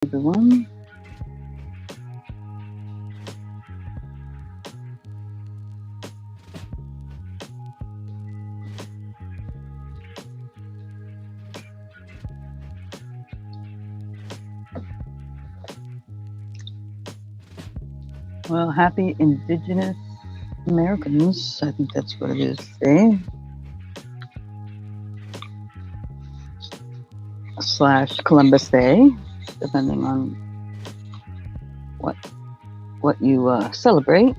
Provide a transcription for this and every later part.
Everyone. Well, happy Indigenous Americans. I think that's what it is today. / Columbus Day, depending on what you celebrate.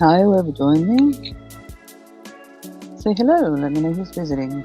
Hi, whoever joined me. Say hello, let me know who's visiting.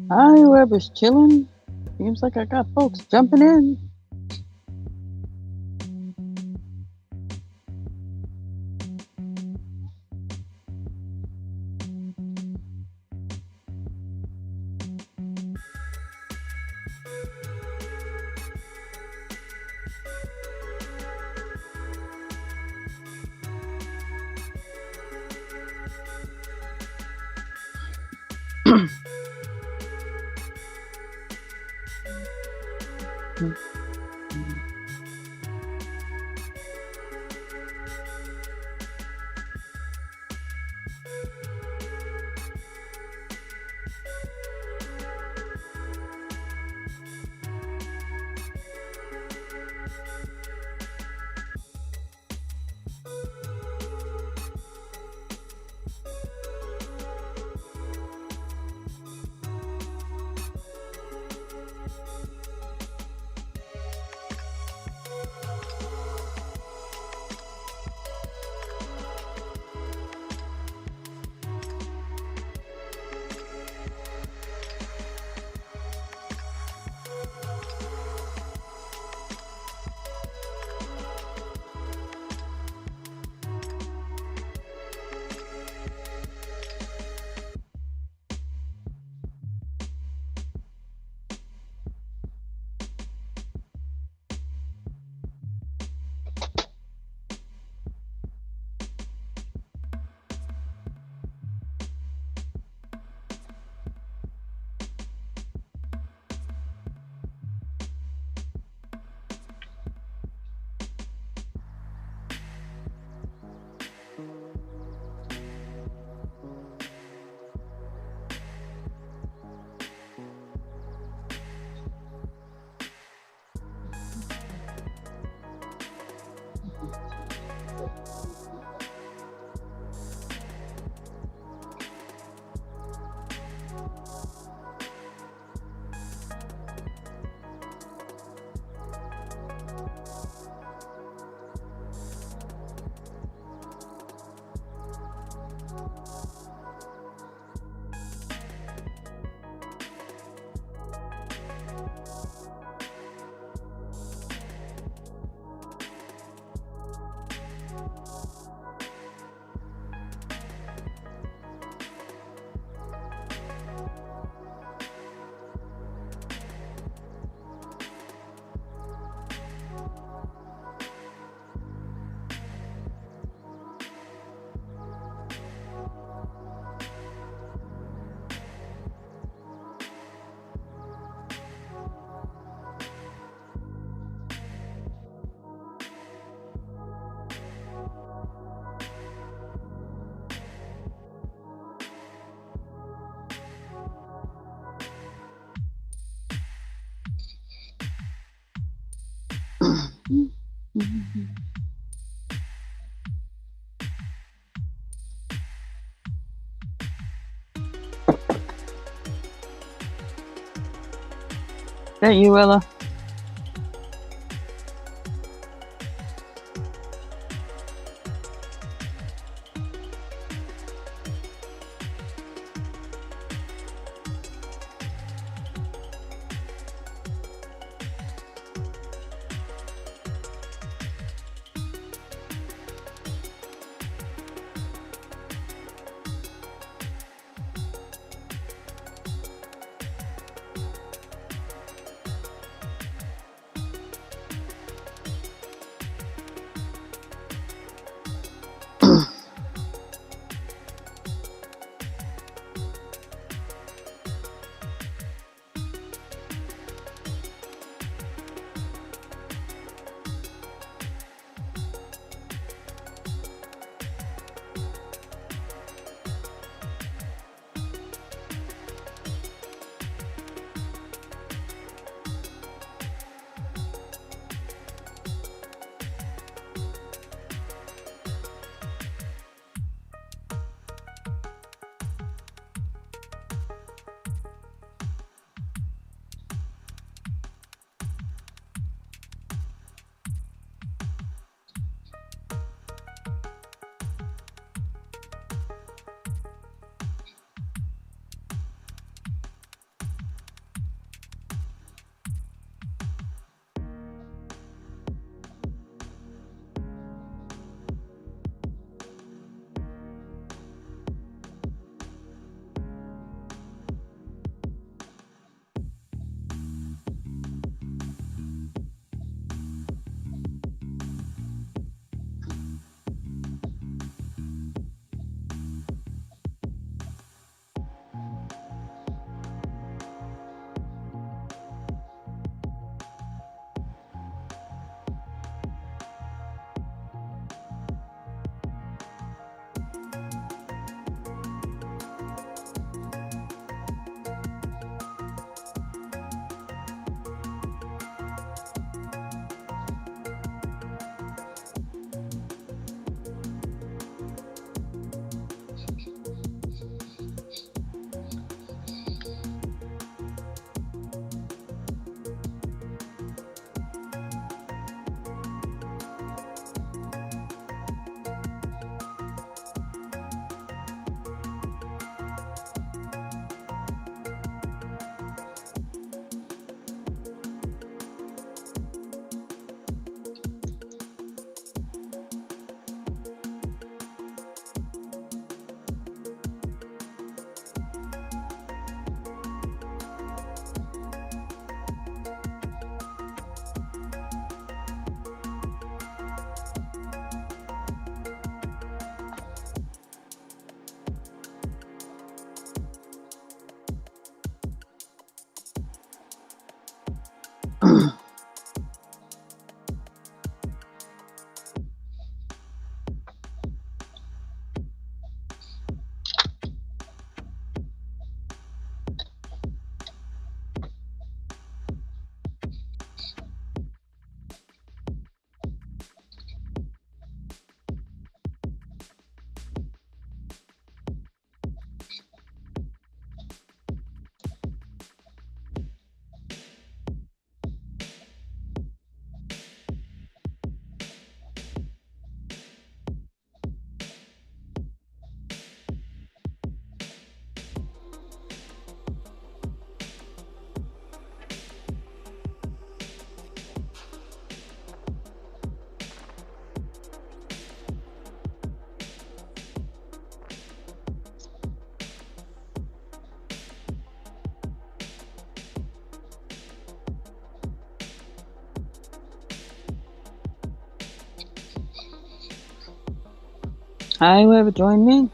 Hi, whoever's chilling. Seems like I got folks jumping in. Don't you, Ella? Hi, whoever joined me.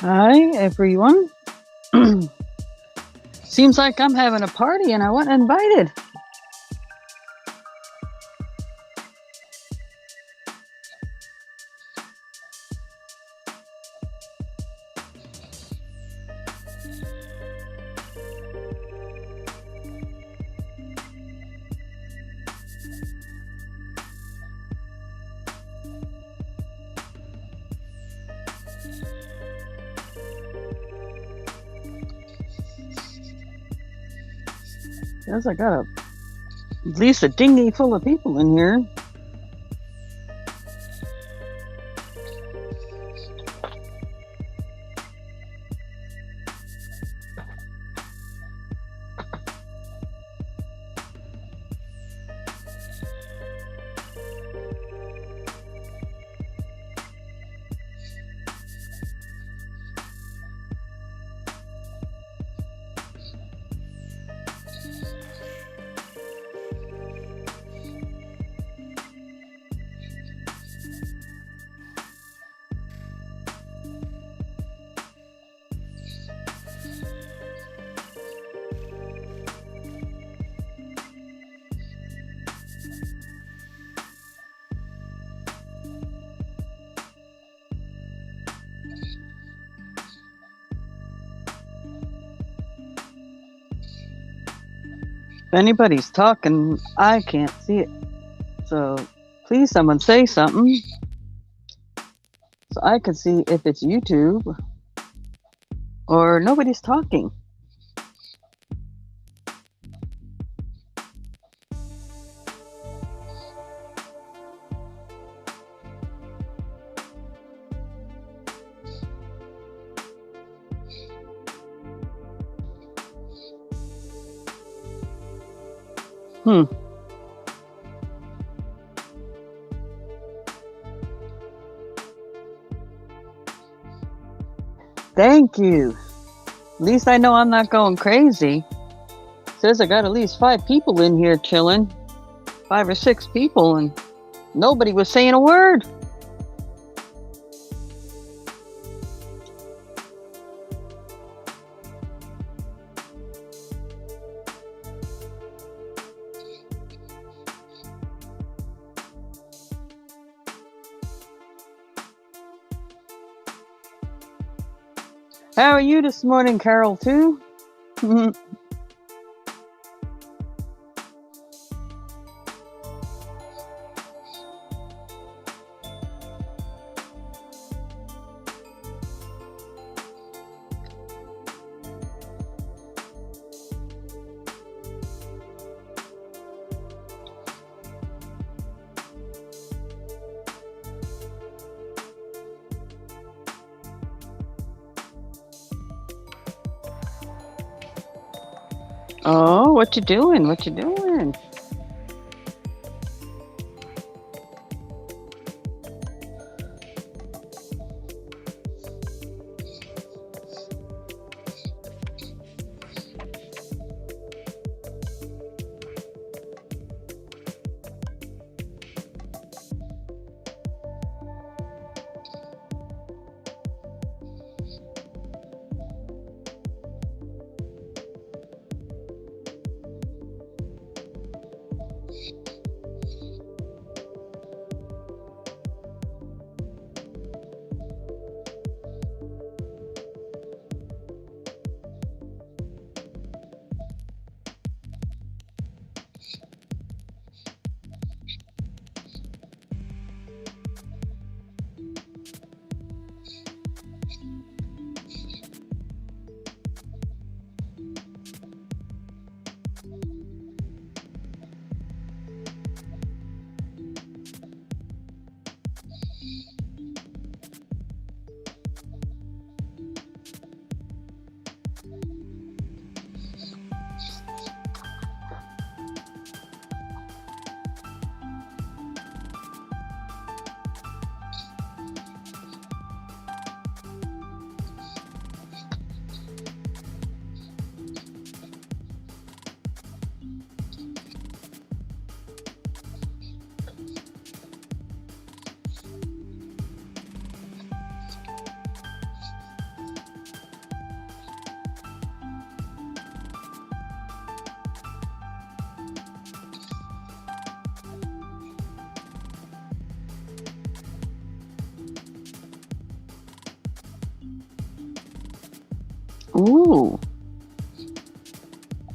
Hi, everyone. Seems like I'm having a party and I wasn't invited. Guess I got at least a dinghy full of people in here. If anybody's talking, I can't see it. So please, someone say something so I can see if it's YouTube or nobody's talking. Hmm. Thank you. At least I know I'm not going crazy. Says I got at least 5 people in here chilling. 5 or 6 people, and nobody was saying a word. How are you this morning, Carol, too? Oh, what you doing? What you doing? Ooh,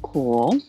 cool.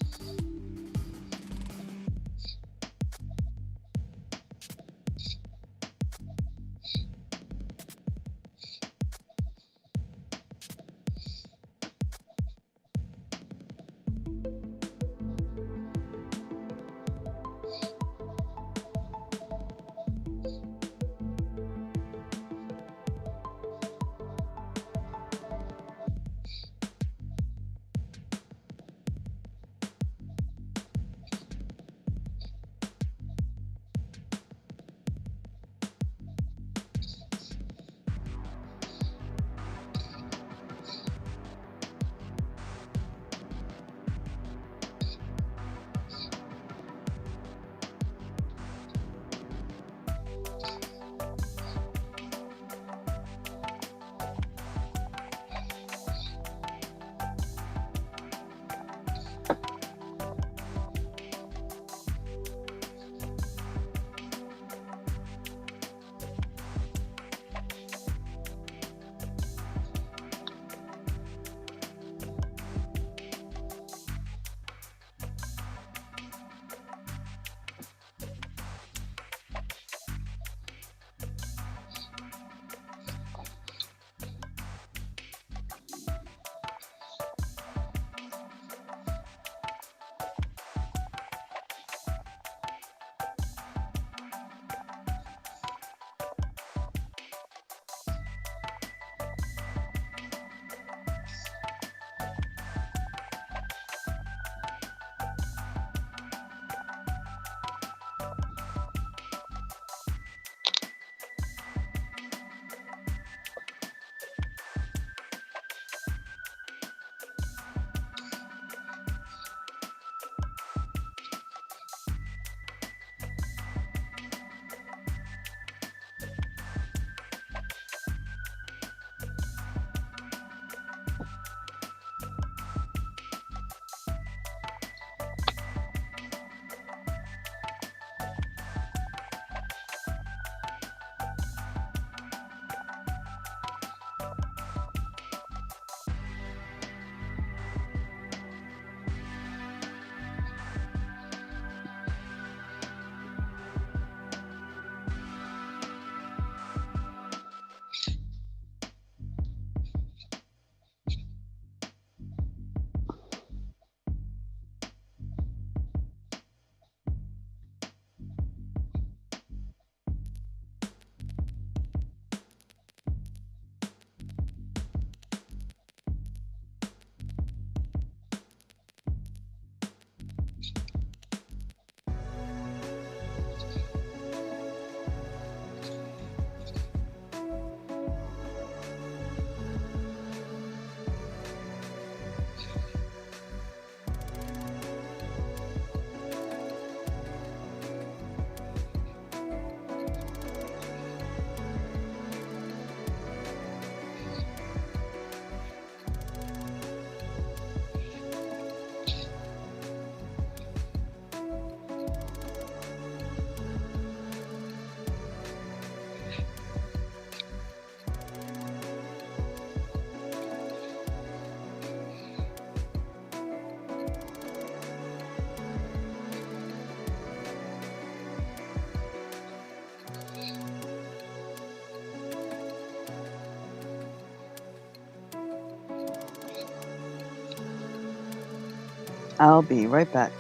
I'll be right back.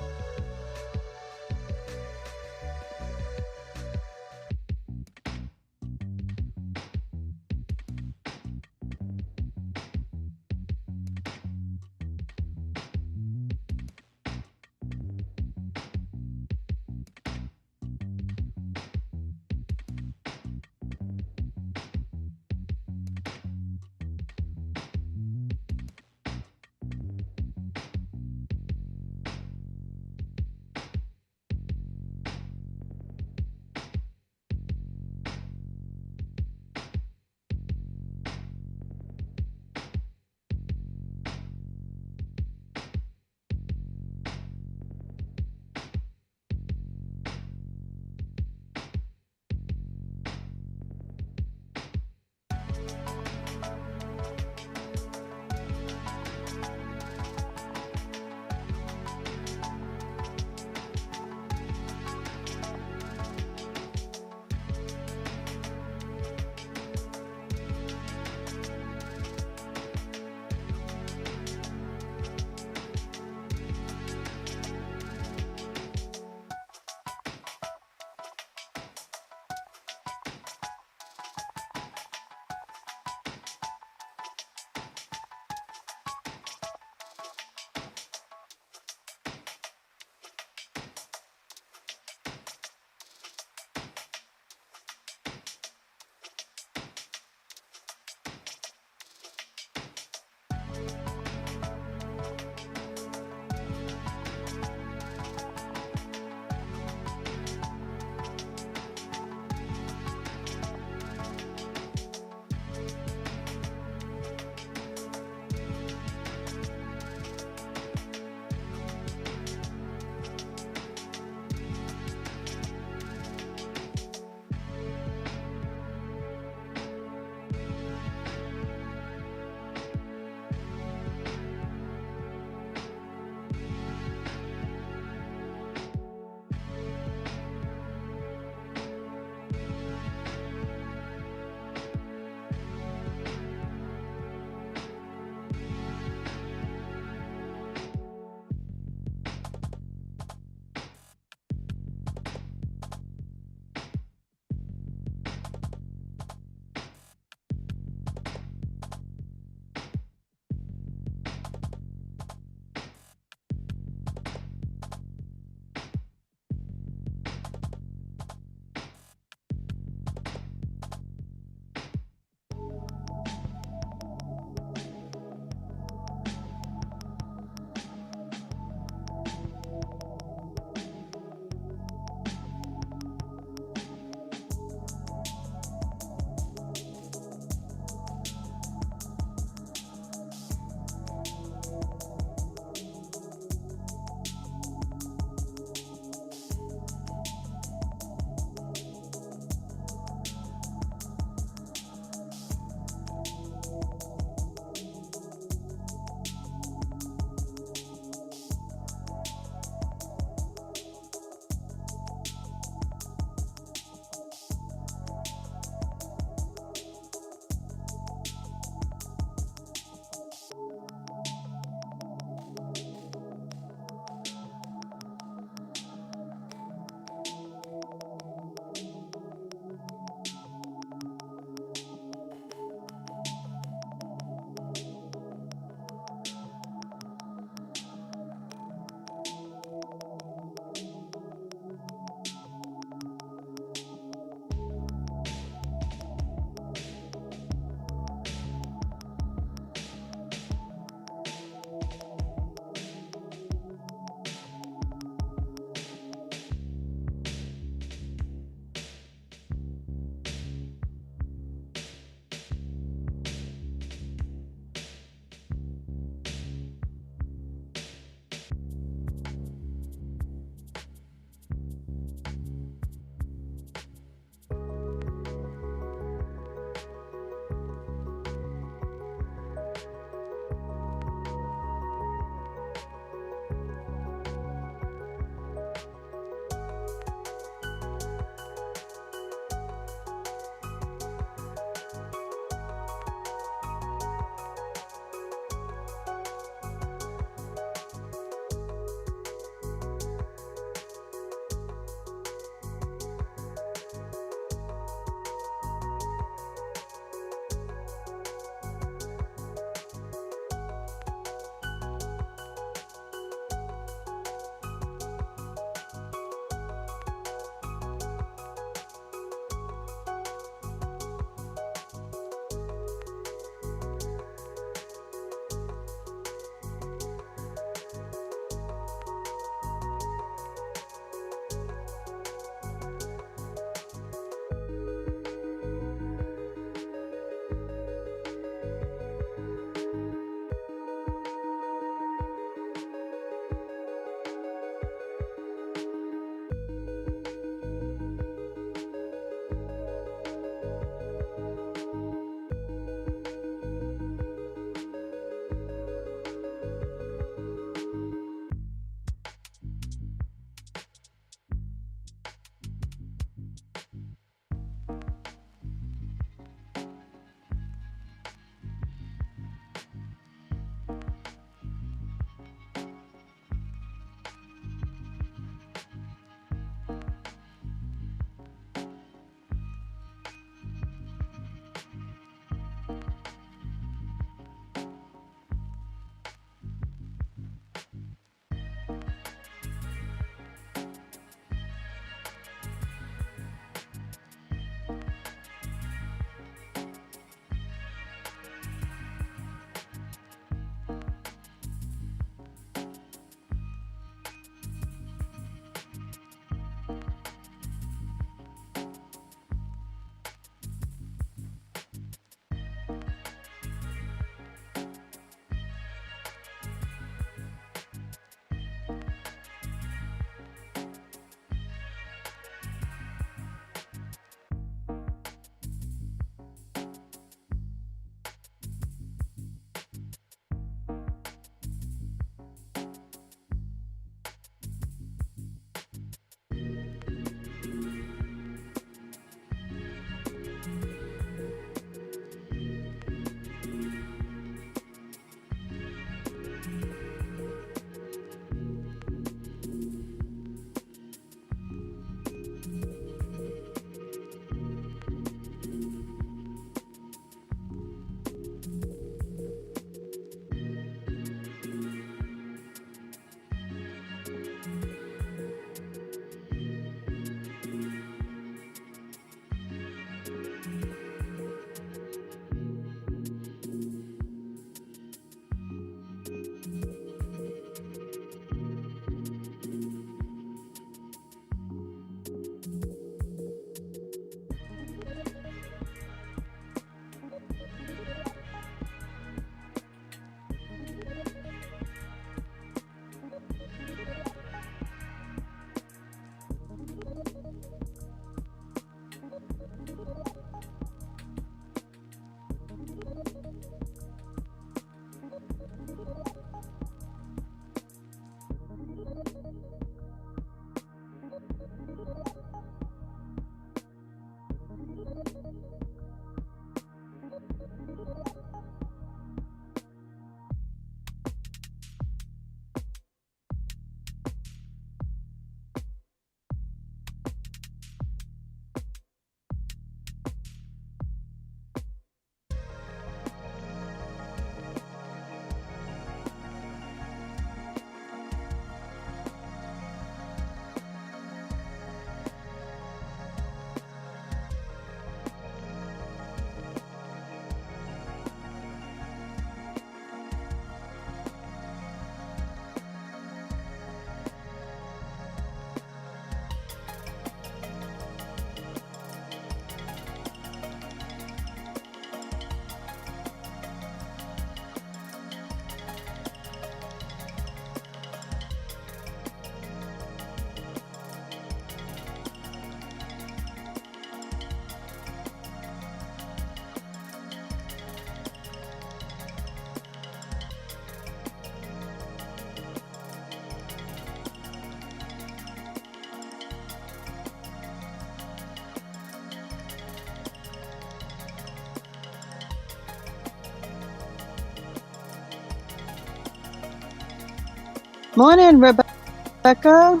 Morning, Rebecca.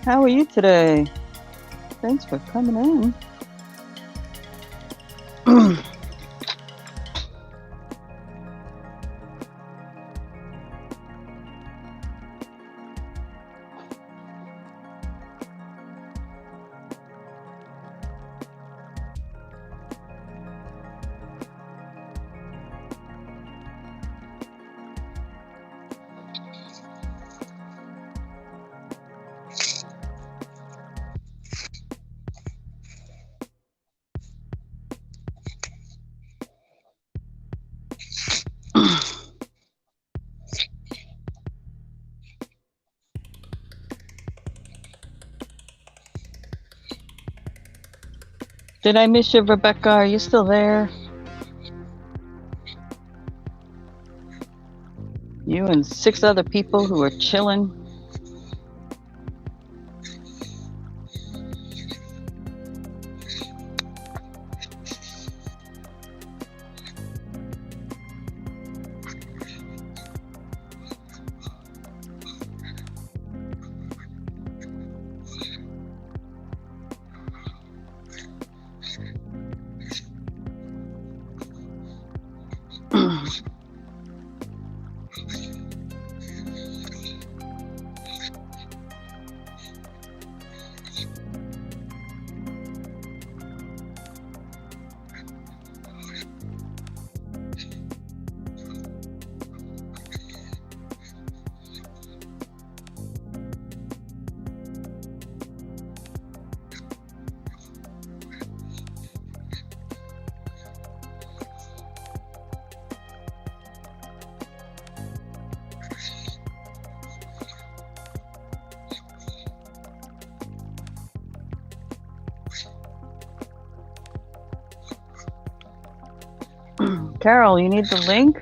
How are you today? Thanks for coming in. Did I miss you, Rebecca? Are you still there? You and 6 other people who are chilling. Carol, you need the link?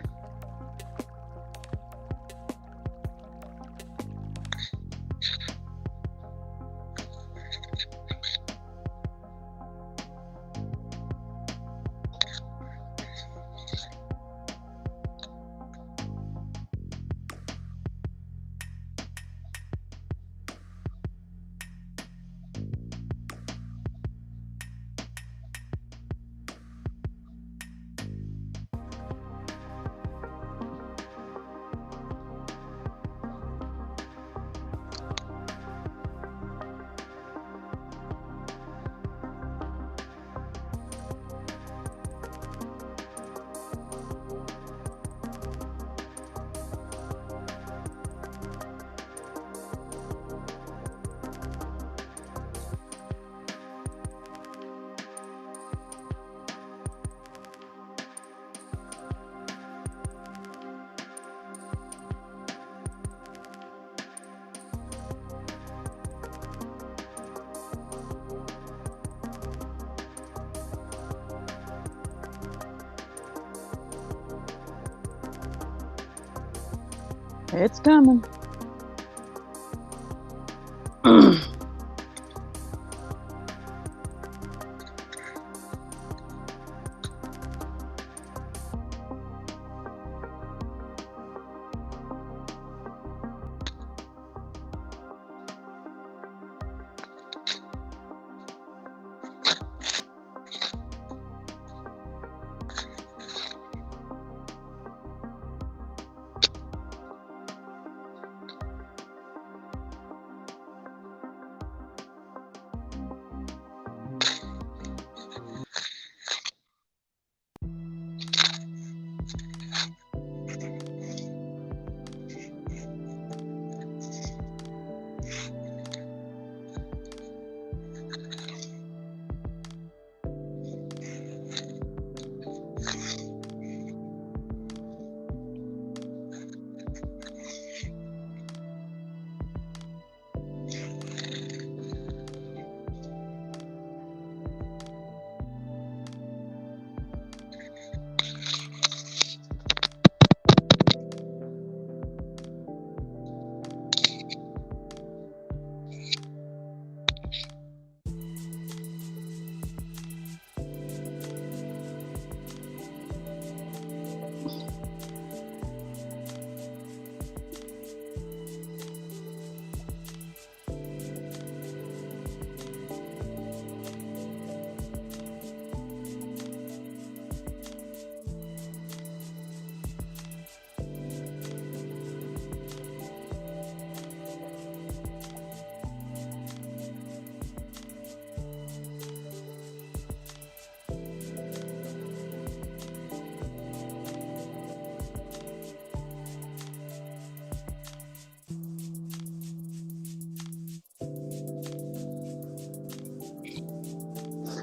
It's coming.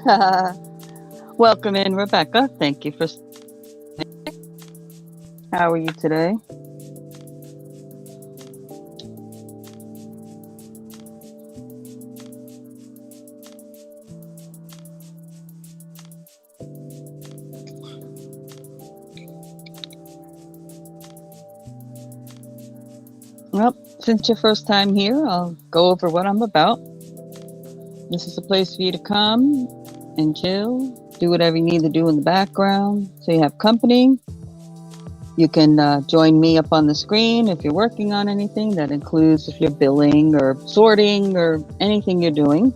Welcome in, Rebecca. Thank you for. How are you today? Well, since your first time here, I'll go over what I'm about. This is a place for you to come and chill, do whatever you need to do in the background so you have company. You can join me up on the screen if you're working on anything. That includes if you're billing or sorting or anything you're doing.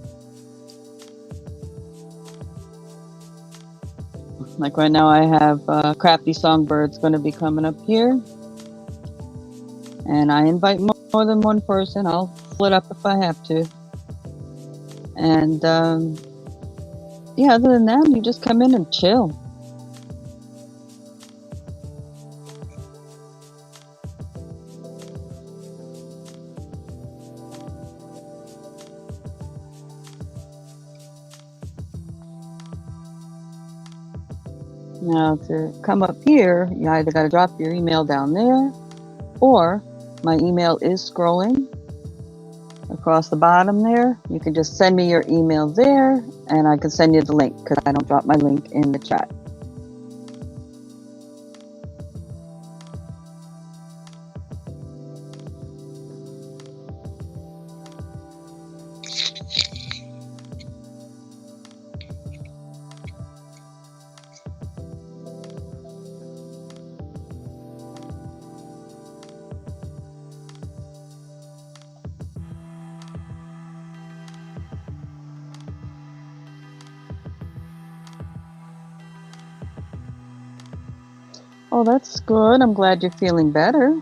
Like right now, I have Crafty Songbirds going to be coming up here. And I invite more than one person. I'll split up if I have to. And yeah, other than that, you just come in and chill. Now, to come up here, you either got to drop your email down there, or my email is scrolling across the bottom there. You can just send me your email there, and I can send you the link because I don't drop my link in the chat. Oh, that's good. I'm glad you're feeling better.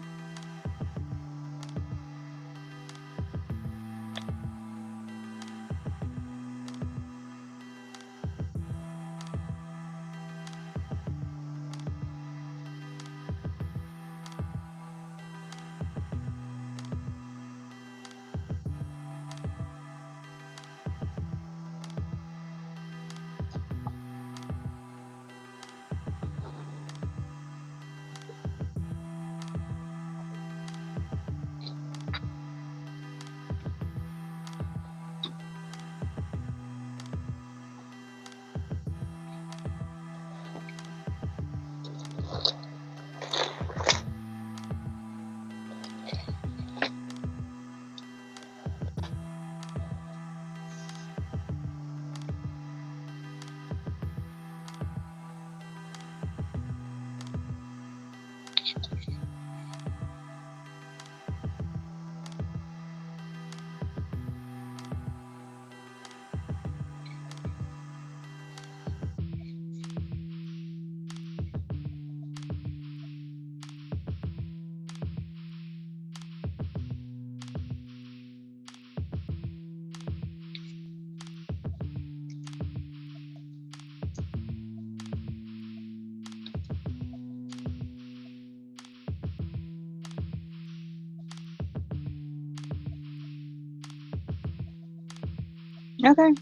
Okay.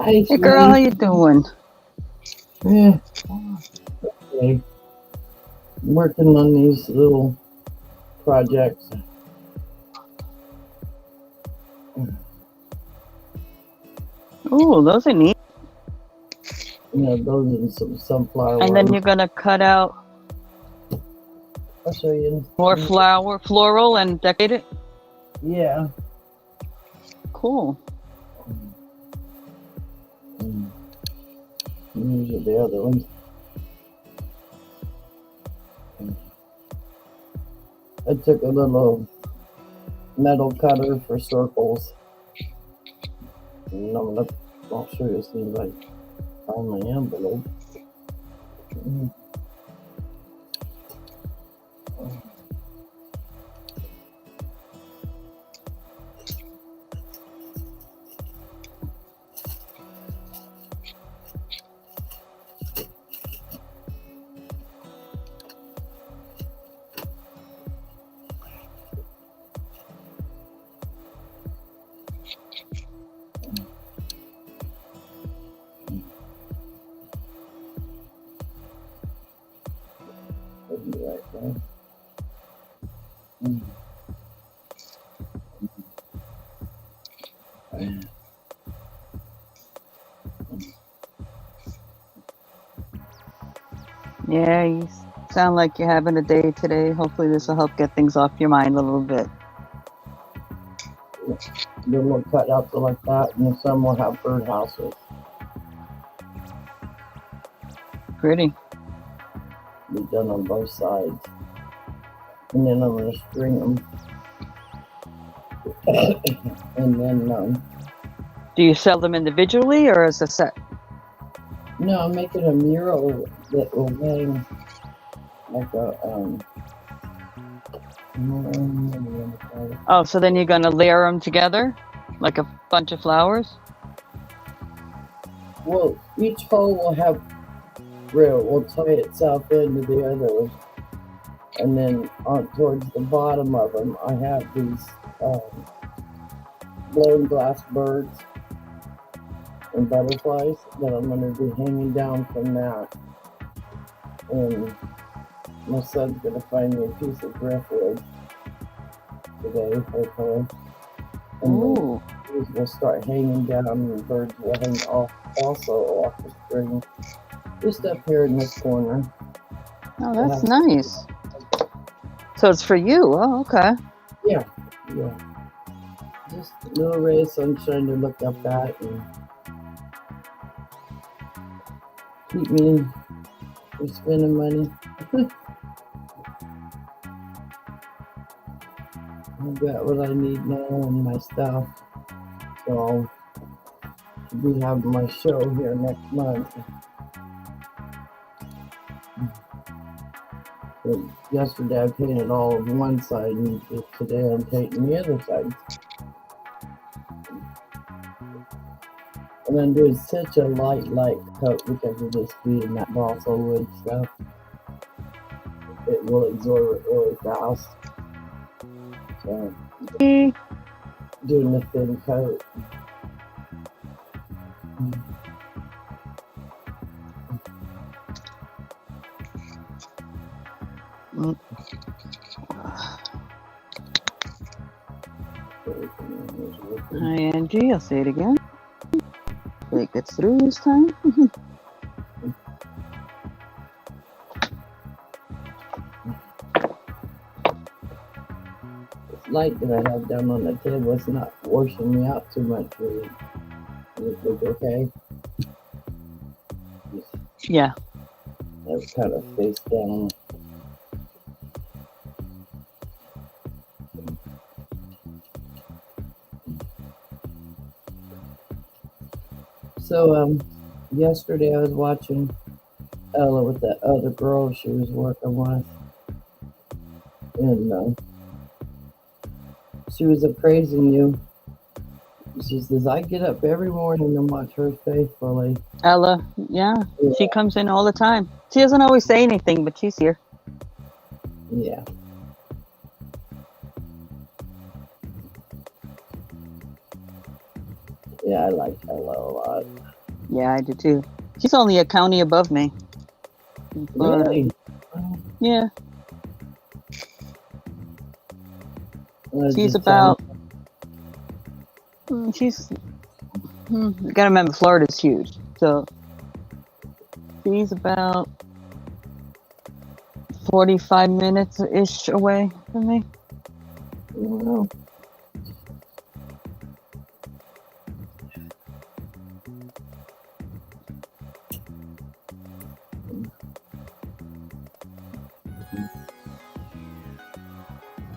Hi, Hey girl, how sweetie. you doing? Yeah, okay. Working on these little projects. Ooh, those are neat. Those and some sunflower And then ones. you're gonna cut out I'll show you. more floral, and decorate it. Yeah. Cool. Mm. These are the other ones. I took a little metal cutter for circles. And I'll show you as soon as I find my envelope. Mm. I'll be right back. Mm. Yeah, you sound like you're having a day today. Hopefully this will help get things off your mind a little bit. The little cutouts are like that, and some will have birdhouses. Pretty. Be done on both sides. And then I'm going to string them. And then, Do you sell them individually or as a set? no, I'm making a mural that will hang like a, Oh, so then you're gonna layer them together like a bunch of flowers? well, each hole will have will tie itself into the others. And then on towards the bottom of them, I have these blown glass birds and butterflies that I'm going to be hanging down from that. And my son's going to find me a piece of driftwood today, hopefully. And Ooh. then we'll start hanging down, and the birds will hang also off the string. Just up here in this corner. Oh, that's nice. So it's for you. Oh, okay. Yeah. Just a little ray of sunshine to look up at and keep me from spending money. I've got what I need now and my stuff. So I'll be having my show here next month. But yesterday I painted all of one side, and today I'm painting the other side. And I'm doing such a light coat because of this being that balsa wood stuff. It will absorb it really fast. So doing the thin coat. Hi, Angie. I'll say it again. Hopefully it gets through this time. This light that I have down on the table is not washing me out too much. Really. Does it look okay? Yeah. I was kind of face down. So, yesterday I was watching Ella with that other girl she was working with. And she was appraising you. She says, I get up every morning and watch her faithfully. Ella, yeah. She comes in all the time. She doesn't always say anything, but she's here. Yeah. Yeah, I like Ella a lot. Yeah, I do too. She's only a county above me in Florida. Really? Yeah, she's Just about. She's. You gotta remember, Florida's huge, so she's about 45 minutes ish away from me. Well,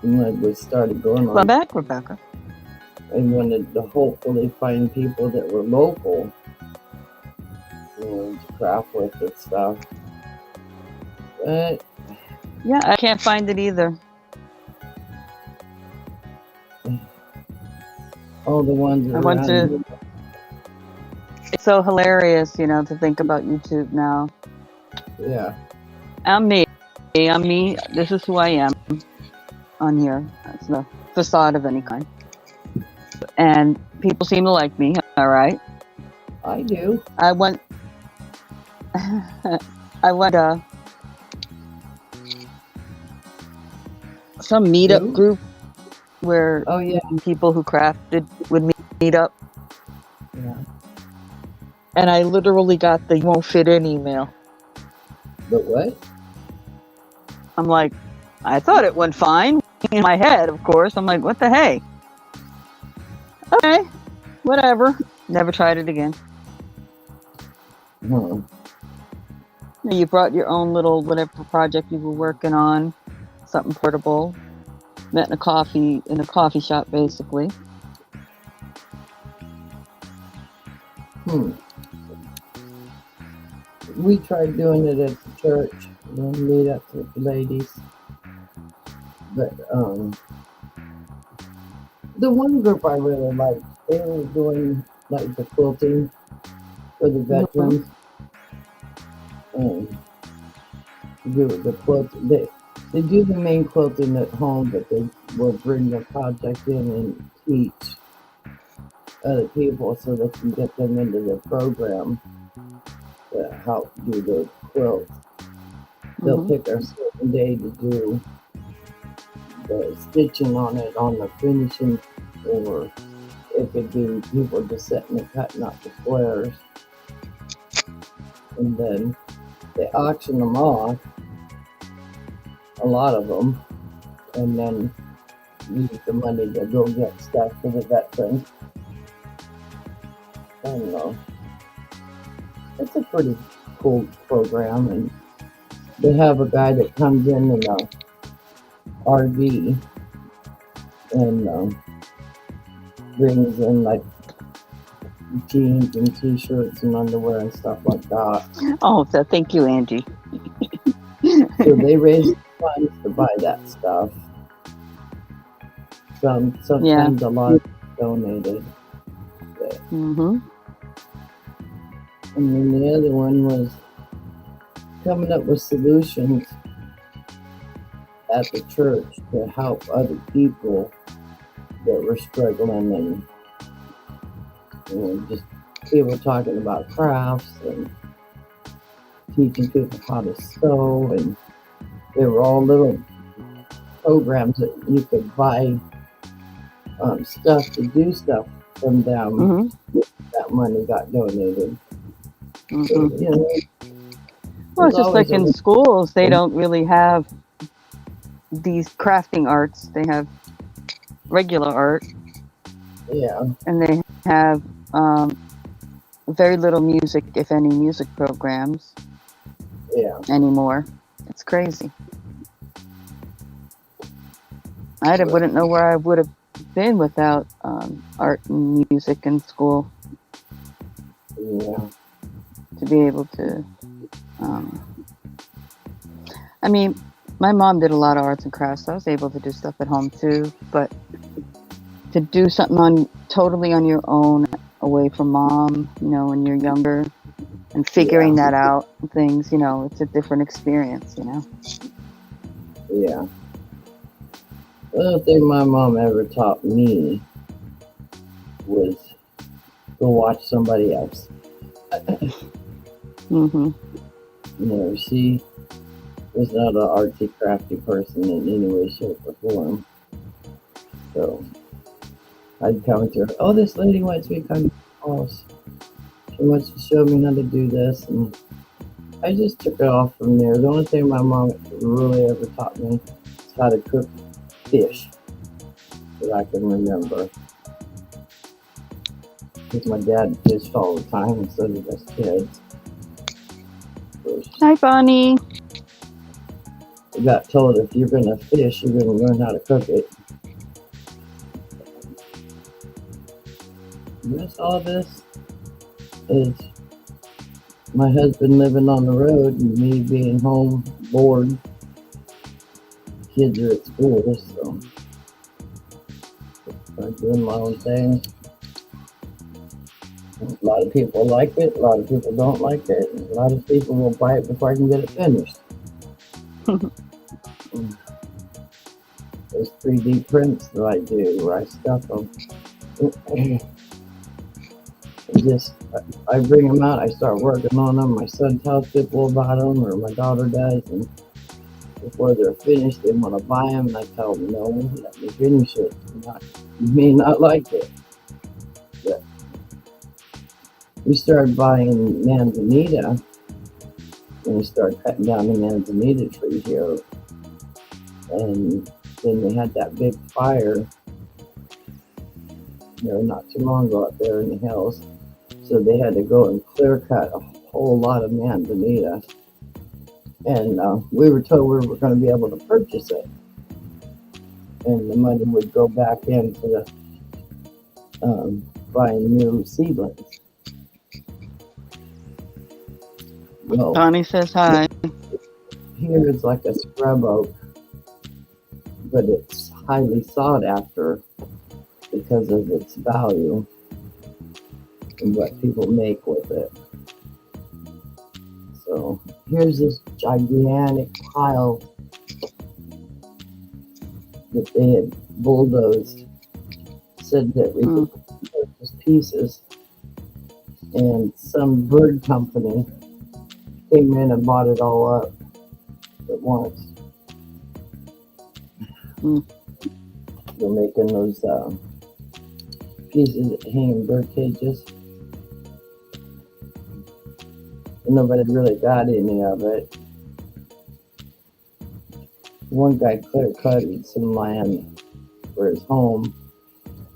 when we started going Welcome on, back, Rebecca. I wanted to hopefully find people that were local, to craft with and stuff. But Yeah, I can't find it either. all the ones I want around to. It's so hilarious, you know, to think about YouTube now. yeah. I'm me. I'm me. This is who I am on here. That's no facade of any kind. And people seem to like me. All right. I do. I went. I went some meetup Who? group where Oh yeah. people who crafted would meet up, Yeah. and I literally got the "you won't fit in" email. But what? I'm like, I thought it went fine in my head, of course. I'm like, what the hey? Okay, whatever. Never tried it again. Huh. You brought your own little whatever project you were working on, something portable. Met in a coffee shop, basically. We tried doing it at the church, meet up with the ladies. But the one group I really liked, they were doing like the quilting for the veterans. Do the quilt. They do the main quilting at home, but they will bring the project in and teach other people so they can get them into the program to help do the quilt. They'll pick a certain day to do the stitching on it, on the finishing, or it could be people just sitting and cutting out the squares. And then they auction them off, a lot of them, and then use the money to go get stuff for the veterans. I don't know. It's a pretty cool program, and they have a guy that comes in a RV and brings in like jeans and t-shirts and underwear and stuff like that. Oh, so thank you, Angie. So they raise funds to buy that stuff. Sometimes a lot donated. Mm-hmm. And then the other one was coming up with solutions at the church to help other people that were struggling, and just people talking about crafts and teaching people how to sew, and they were all little programs that you could buy stuff to do stuff from them. That money got donated. So, well, it's just like in schools, they don't really have these crafting arts. They have regular art. Yeah. And they have very little music, if any, music programs. Yeah. Anymore. It's crazy. I wouldn't know where I would have been without art and music in school. Yeah. To be able to, I mean, my mom did a lot of arts and crafts, so I was able to do stuff at home too, but to do something totally on your own, away from mom, when you're younger, and figuring that out, things, it's a different experience, Yeah. The other thing my mom ever taught me was go watch somebody else. Mm-hmm. You know, she was not an artsy crafty person in any way, shape, or form. So I'd come to her, oh, this lady wants me to come to the house. She wants to show me how to do this. And I just took it off from there. The only thing my mom really ever taught me is how to cook fish that I can remember. Because my dad fished all the time, and so did us kids. Hi, Bonnie. We got told if you're going to fish, you're going to learn how to cook it. All this is my husband living on the road and me being home bored. Kids are at school, so I'm doing my own thing. A lot of people like it, a lot of people don't like it, and a lot of people will buy it before I can get it finished. There's 3D prints that I do where I stuff them. I bring them out, I start working on them. My son tells people about them, or my daughter does, and before they're finished, they want to buy them, and I tell them, no, let me finish it. You may not like it. But we started buying manzanita, and we started cutting down the manzanita tree here. And then they had that big fire, not too long ago up there in the hills. So they had to go and clear cut a whole lot of manzanita. And we were told we were going to be able to purchase it. And the money would go back into the buying new seedlings. Well, Bonnie says hi. Here is like a scrub oak, but it's highly sought after because of its value and what people make with it. So here's this gigantic pile that they had bulldozed, said that we could purchase pieces, and some bird company came in and bought it all up at once. They're making those pieces that hang in bird cages. And nobody really got any of it. One guy clear-cutted some land for his home,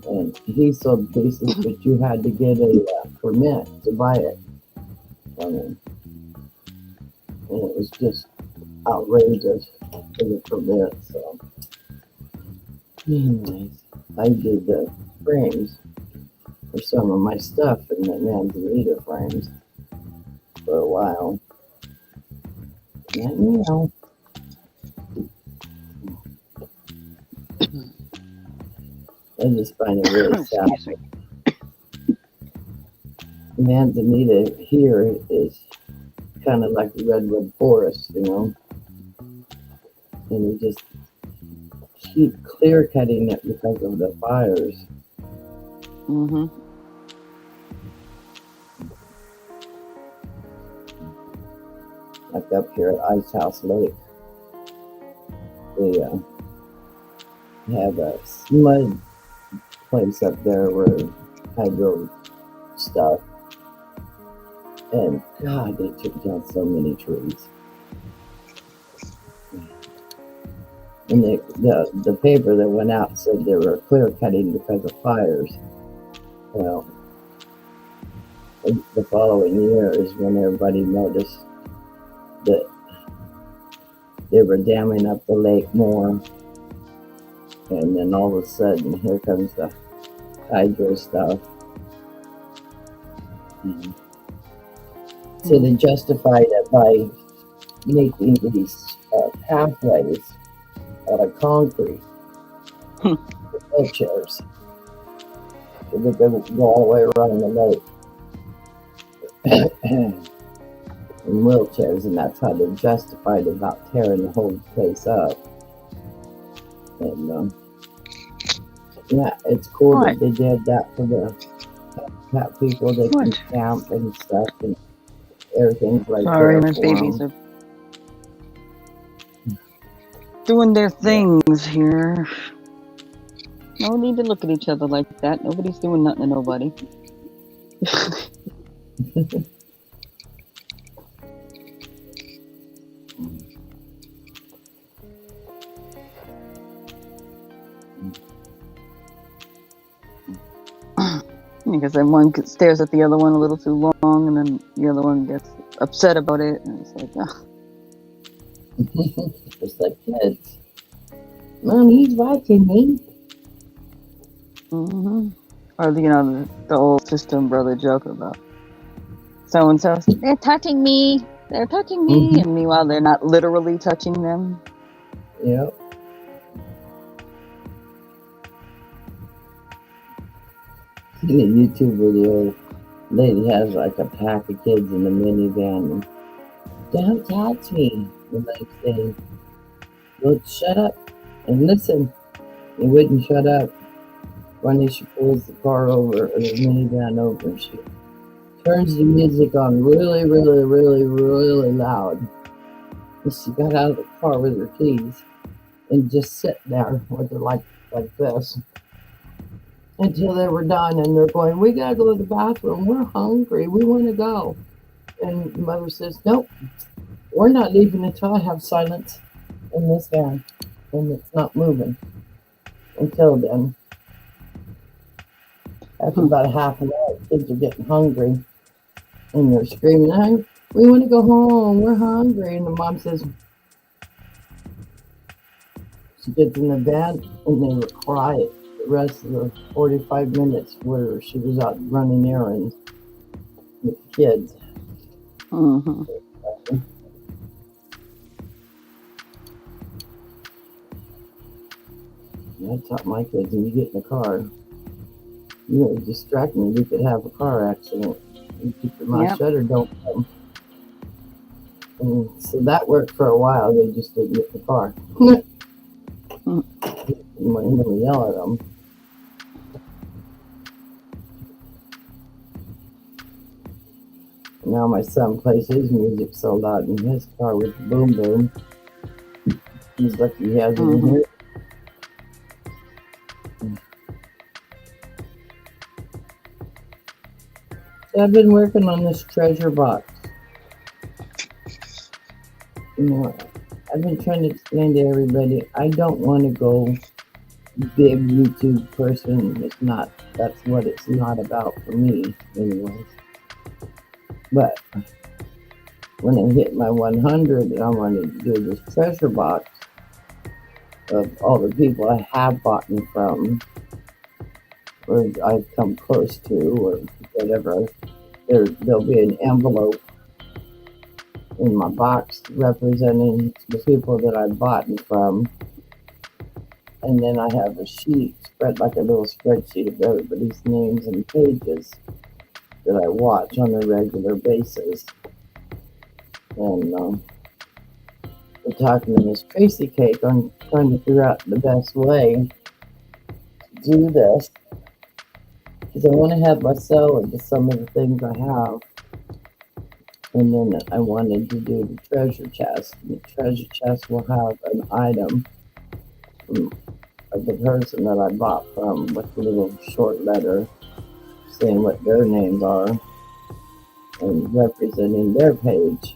and he sold pieces, but you had to get a permit to buy it from him. And it was just outrageous for the permit. So, anyways, I did the frames for some of my stuff in the manzanita frames for a while. And, I just find it really sad. Manzanita here is kind of like the redwood forest, and we just keep clear cutting it because of the fires. Like up here at Ice House Lake, they have a mud place up there where I grow stuff. And God, they took down so many trees. And the paper that went out said they were clear cutting because of fires. Well, the following year is when everybody noticed that they were damming up the lake more. And then all of a sudden, here comes the hydro stuff. So they justified it by making these pathways out of concrete with wheelchairs. So that they would go all the way around the lake in wheelchairs, and that's how they justified about tearing the whole place up. And yeah, it's cool that they did that for the have people that can What? camp and stuff, and everything's right Sorry, there my for babies them. are doing their Yeah. things here. No need to look at each other like that. Nobody's doing nothing to nobody. Because then one stares at the other one a little too long, and then the other one gets upset about it, and it's like, Just like kids. Mom, he's watching me. mm-hmm. Or the old sister and brother joke about so and so. They're touching me. They're touching me, and meanwhile they're not literally touching them. Yep. In a YouTube video, lady has like a pack of kids in the minivan and don't touch me. And they say, well, shut up and listen. He wouldn't shut up. Finally, she pulls the car over, or the minivan over, and she turns the music on really, really, really, really loud. And she got out of the car with her keys and just sit there with her like this until they were done. And they're going, we gotta go to the bathroom. We're hungry. We want to go. And the mother says, nope, we're not leaving until I have silence in this van. And it's not moving until then. After about a half an hour, the kids are getting hungry. And they're screaming, we want to go home. We're hungry. And the mom says, she gets in the van and they were quiet the rest of the 45 minutes where she was out running errands with the kids. Mm-hmm. I taught my kids, when you get in the car, distract me. We could have a car accident. You keep your mouth shut or don't come. And so that worked for a while. They just didn't get in the car. When we yell at them. Now my son plays his music so loud in his car with the boom boom. He's lucky he has it in here. So I've been working on this treasure box. I've been trying to explain to everybody, I don't want to go big YouTube person. That's what it's not about for me anyways. But when I hit my 100, I wanted to do this treasure box of all the people I have bought from, or I've come close to, or whatever. There'll be an envelope in my box representing the people that I bought from. And then I have a sheet spread like a little spreadsheet of everybody's names and pages that I watch on a regular basis. And we're talking to Miss Tracy Cake on trying to figure out the best way to do this. Because I want to have myself into some of the things I have. And then I wanted to do the treasure chest. And the treasure chest will have an item of the person that I bought from with a little short letter saying what their names are and representing their page.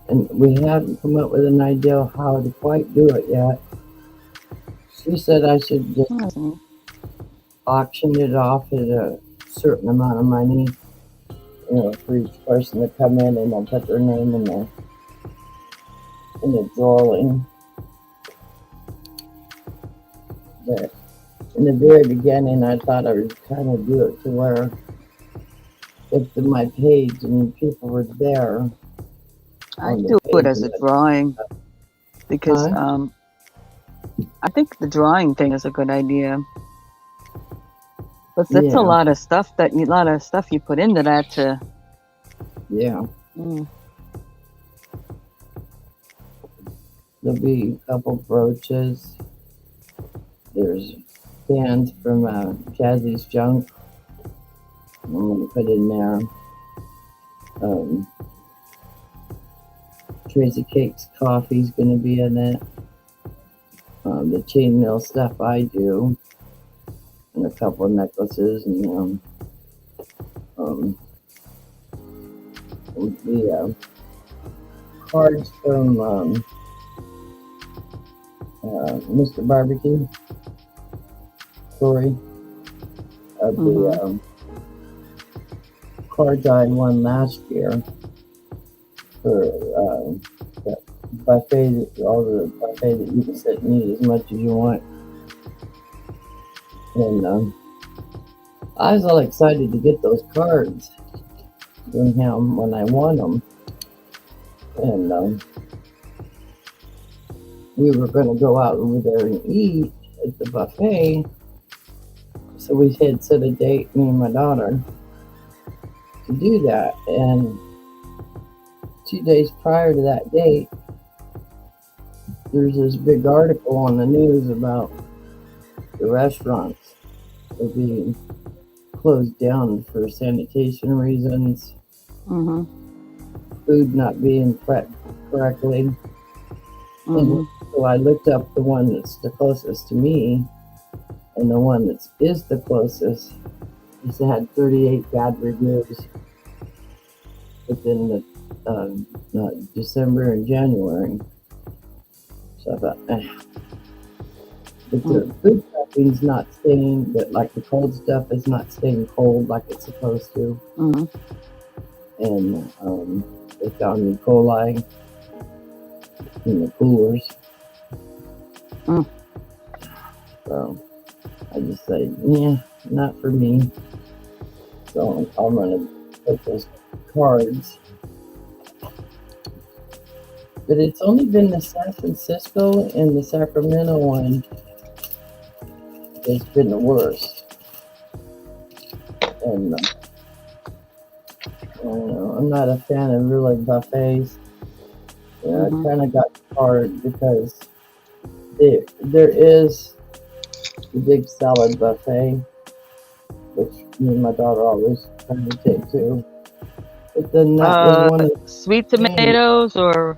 And we haven't come up with an idea of how to quite do it yet. She said I should just auction it off at a certain amount of money, for each person to come in, and then put their name in the drawing. But in the very beginning, I thought I would kind of do it to where if my page and people were there, I do it as a drawing because I think the drawing thing is a good idea. But that's a lot of stuff you put into that to. Yeah. There'll be a couple brooches. There's fans from Jazzy's Junk. I'm gonna put in there um, Tracy Cake's coffee's gonna be in it. The chainmail stuff I do, and a couple of necklaces, and the cards from Mr. Barbecue, Corey, of the cards I won last year for the buffet, all the buffet that you can sit and eat as much as you want. And I was all excited to get those cards from him when I won them. And we were going to go out over there and eat at the buffet. So we had set a date, me and my daughter, to do that. And 2 days prior to that date, there's this big article on the news about the restaurants are being closed down for sanitation reasons, food not being prepped correctly. And so I looked up the one that's the closest to me, and the one that is the closest has had 38 bad reviews within the December and January. So I thought, but the food prepping's not staying, but like the cold stuff is not staying cold like it's supposed to. And they found E. coli in the coolers. So I just said, yeah, not for me. So I'm gonna put those cards. But it's only been the San Francisco and the Sacramento one that's been the worst. And I'm not a fan of really buffets. I kind of got hard because there is the big salad buffet, which me and my daughter always trying to take to. But then that was one of sweet tomatoes, or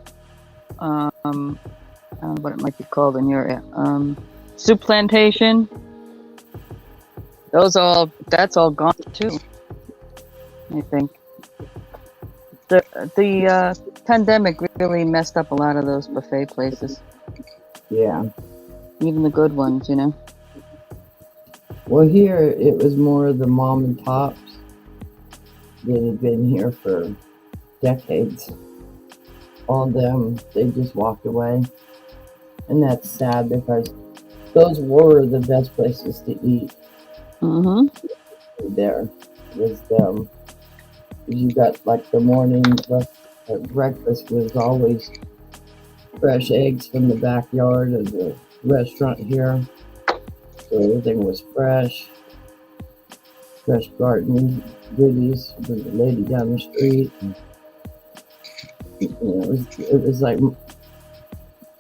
I don't know what it might be called in your area. Soup plantation. That's all gone too, I think. The pandemic really messed up a lot of those buffet places. Yeah. Even the good ones, you know. Well, here it was more of the mom and pops that had been here for decades. All of them, they just walked away. And that's sad because those were the best places to eat. There was them. You got like the morning breakfast was always fresh eggs from the backyard of the restaurant here. So everything was fresh garden goodies from the lady down the street. And, it was like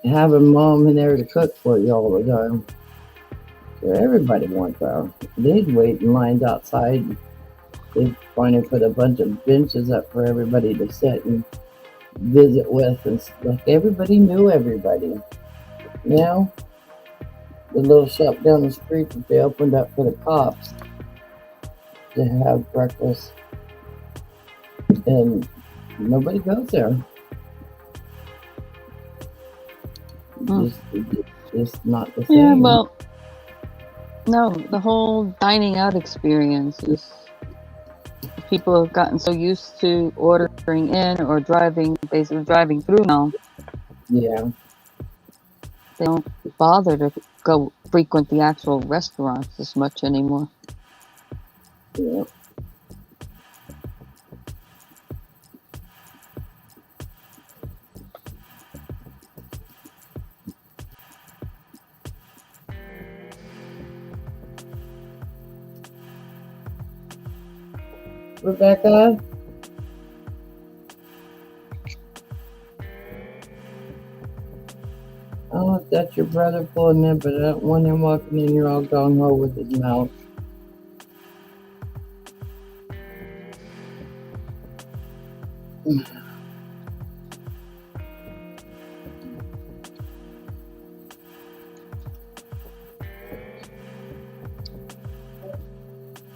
having mom in there to cook for you all the time. So everybody went there. They'd wait in lines outside. They finally put a bunch of benches up for everybody to sit and visit with, and like everybody knew everybody. Now, the little shop down the street that they opened up for the cops to have breakfast, and nobody goes there. Just not the same. Yeah, well, no, the whole dining out experience is, people have gotten so used to ordering in or basically driving through now. Yeah. They don't bother to go frequent the actual restaurants as much anymore. Yeah. Rebecca? I don't know if that's your brother pulling in, but I don't want him walking in here all gung ho with his mouth.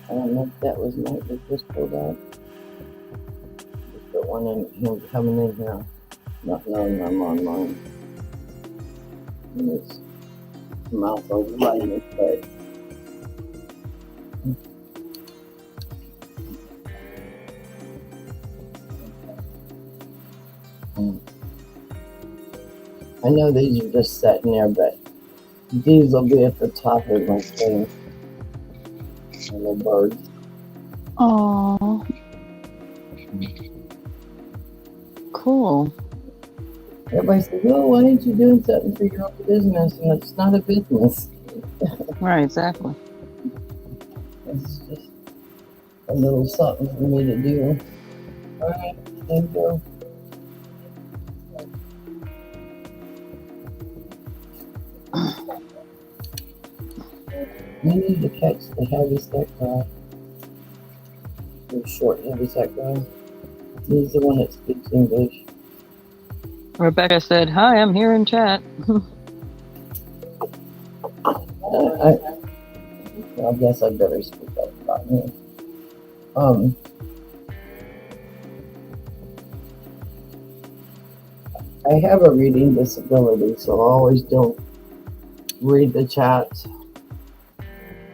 I don't know if that was Mike that just pulled out. Just don't want him coming in here, not knowing I'm online. And his mouth over right in his face. I know these are just sitting there, but these will be at the top of my screen. Little birds. Oh, cool. Everybody says, "Oh, why aren't you doing something for your own business?" And it's not a business. Right, exactly. It's just a little something for me to do. All right, there you go. You need to catch the heavy set guy. The short heavy set guy. He's the one that speaks English. Rebecca said, "Hi, I'm here in chat." I guess I better speak up about me. I have a reading disability, so I always don't read the chat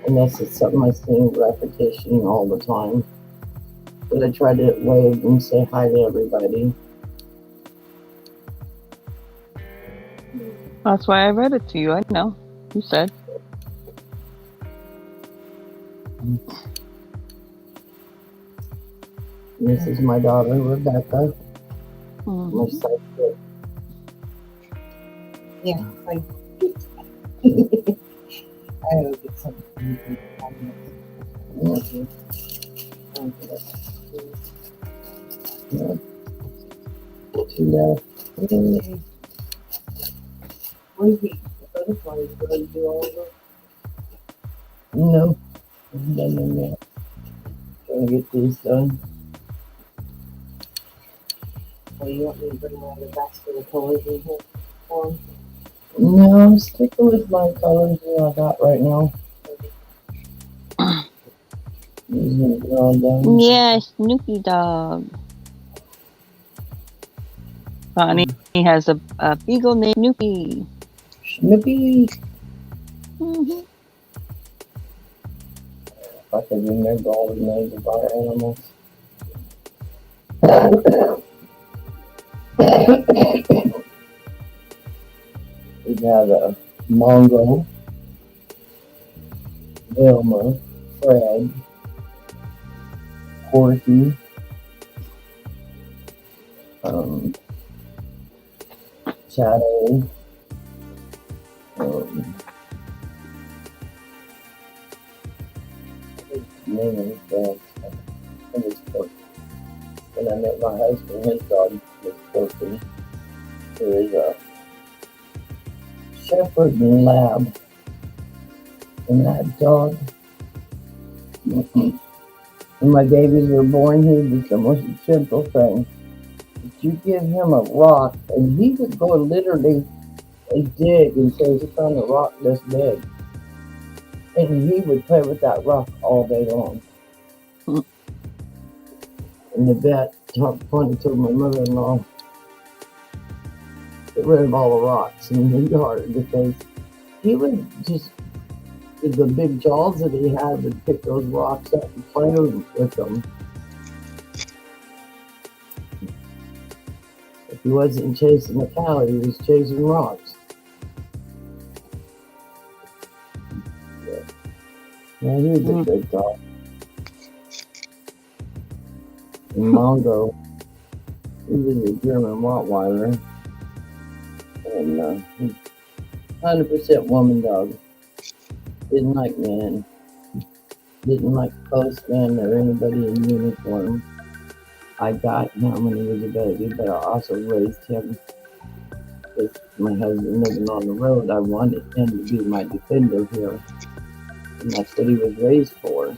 unless it's something I see in repetition all the time. But I try to wave and say hi to everybody. That's why I read it to you. I know. You said. This is my daughter, Rebecca. Mm-hmm. My sidekick. Yeah, I will get some Two left. What is the butterflies going to do all over? No. I'm done them yet. Trying to get these done. Or you want me to bring all the basket of colors in here for them? No, I'm sticking with my colors that I got right now. These are all done. Yeah, Snoopy dog. Bonnie has a beagle named Snoopy. Snoopy. Mm-hmm. If I could remember all the names of our animals. We got a Mongo, Wilma, Fred, Porky, Shadow, name of his dog, and his Porky. When I met my husband, his dog was Porky. There is a Shepherd and Lab. And that dog, when my babies were born, he was the most gentle thing. But you give him a rock, and he would go literally and dig until he found a rock this big. And he would play with that rock all day long. And the vet pointed to my mother-in-law, get rid of all the rocks in the yard, because he would just, with the big jaws that he had, would pick those rocks up and play with them. If he wasn't chasing a cow, he was chasing rocks. Yeah, he was a good dog. And Mongo, he was a German Rottweiler. And he's 100% woman dog. Didn't like men. Didn't like postmen or anybody in uniform. I got him when he was a baby, but I also raised him with my husband living on the road. I wanted him to be my defender here. And that's what he was raised for.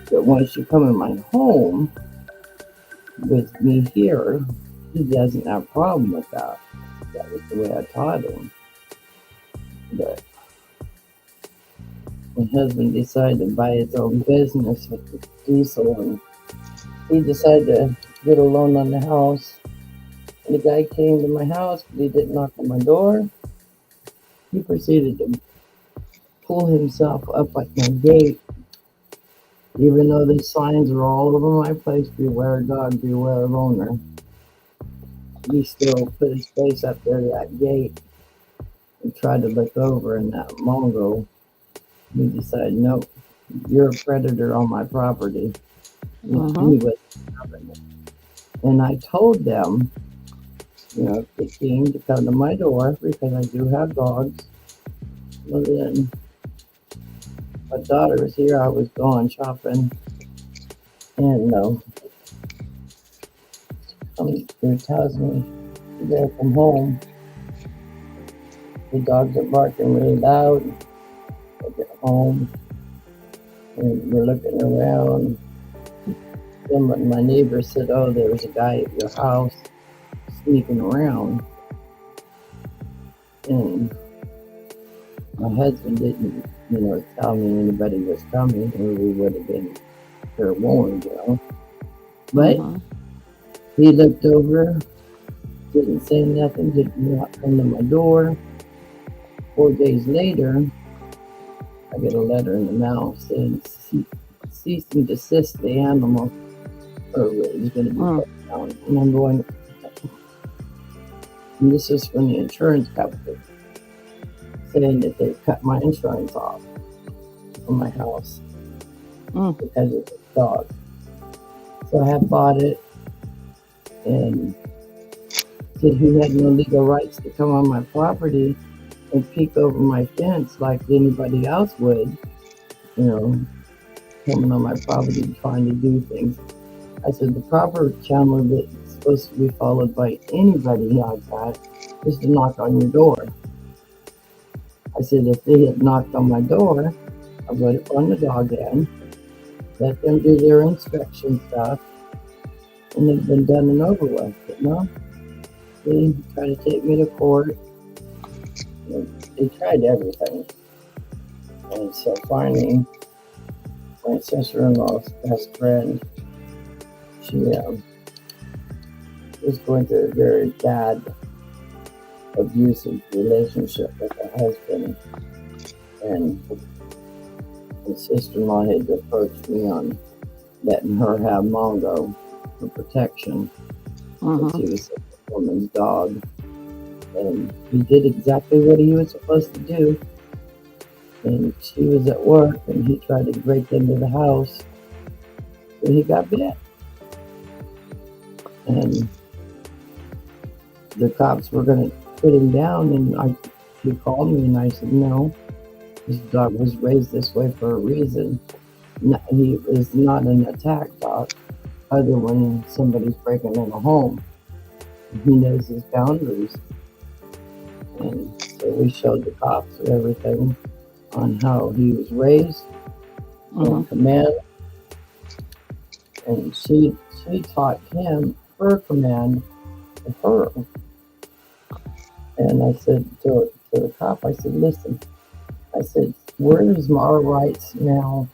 But once you come in my home with me here, he doesn't have a problem with that. That was the way I taught him. But My husband decided to buy his own business with the diesel, and he decided to get a loan on the house. And the guy came to my house, but he didn't knock on my door. He proceeded to pull himself up at my gate, even though the signs were all over my place, beware dog, beware of owner. He still put his face up there to that gate and tried to look over, and that Mongo, he decided, nope, you're a predator on my property. He was having it. And I told them, if they came to come to my door, because I do have dogs. Well, then my daughter was here, I was going shopping, and comes through, tells me they're from home. The dogs are barking really loud. I get home, and we're looking around. Then my neighbor said, oh, there was a guy at your house sneaking around. And my husband didn't, tell me anybody was coming, or we would have been fair warned, But he looked over, didn't say nothing, didn't not come to my door. 4 days later, I get a letter in the mail saying cease and desist the animal, or it's going to be put down. And I'm going, and this is from the insurance company, saying that they cut my insurance off on my house because of the dog. So I had bought it, and said he had no legal rights to come on my property and peek over my fence like anybody else would, coming on my property trying to do things. I said the proper channel that's supposed to be followed by anybody like that is to knock on your door. I said if they had knocked on my door, I would have run the dog in, let them do their inspection stuff, and it'd been done and over with. But no, they tried to take me to court. They tried everything. And so finally, my sister-in-law's best friend, she was going through a very bad, abusive relationship with her husband. And my sister-in-law had approached me on letting her have Mongo for protection. Because he was a woman's dog. And he did exactly what he was supposed to do. And she was at work, and he tried to break into the house, and he got bit. And the cops were going to put him down, and he called me, and I said, no, this dog was raised this way for a reason. He is not an attack dog, other when somebody's breaking in a home. He knows his boundaries. And so we showed the cops everything on how he was raised on command. And she taught him her command to her. And I said to the cop, I said, listen, I said, where's our rights now?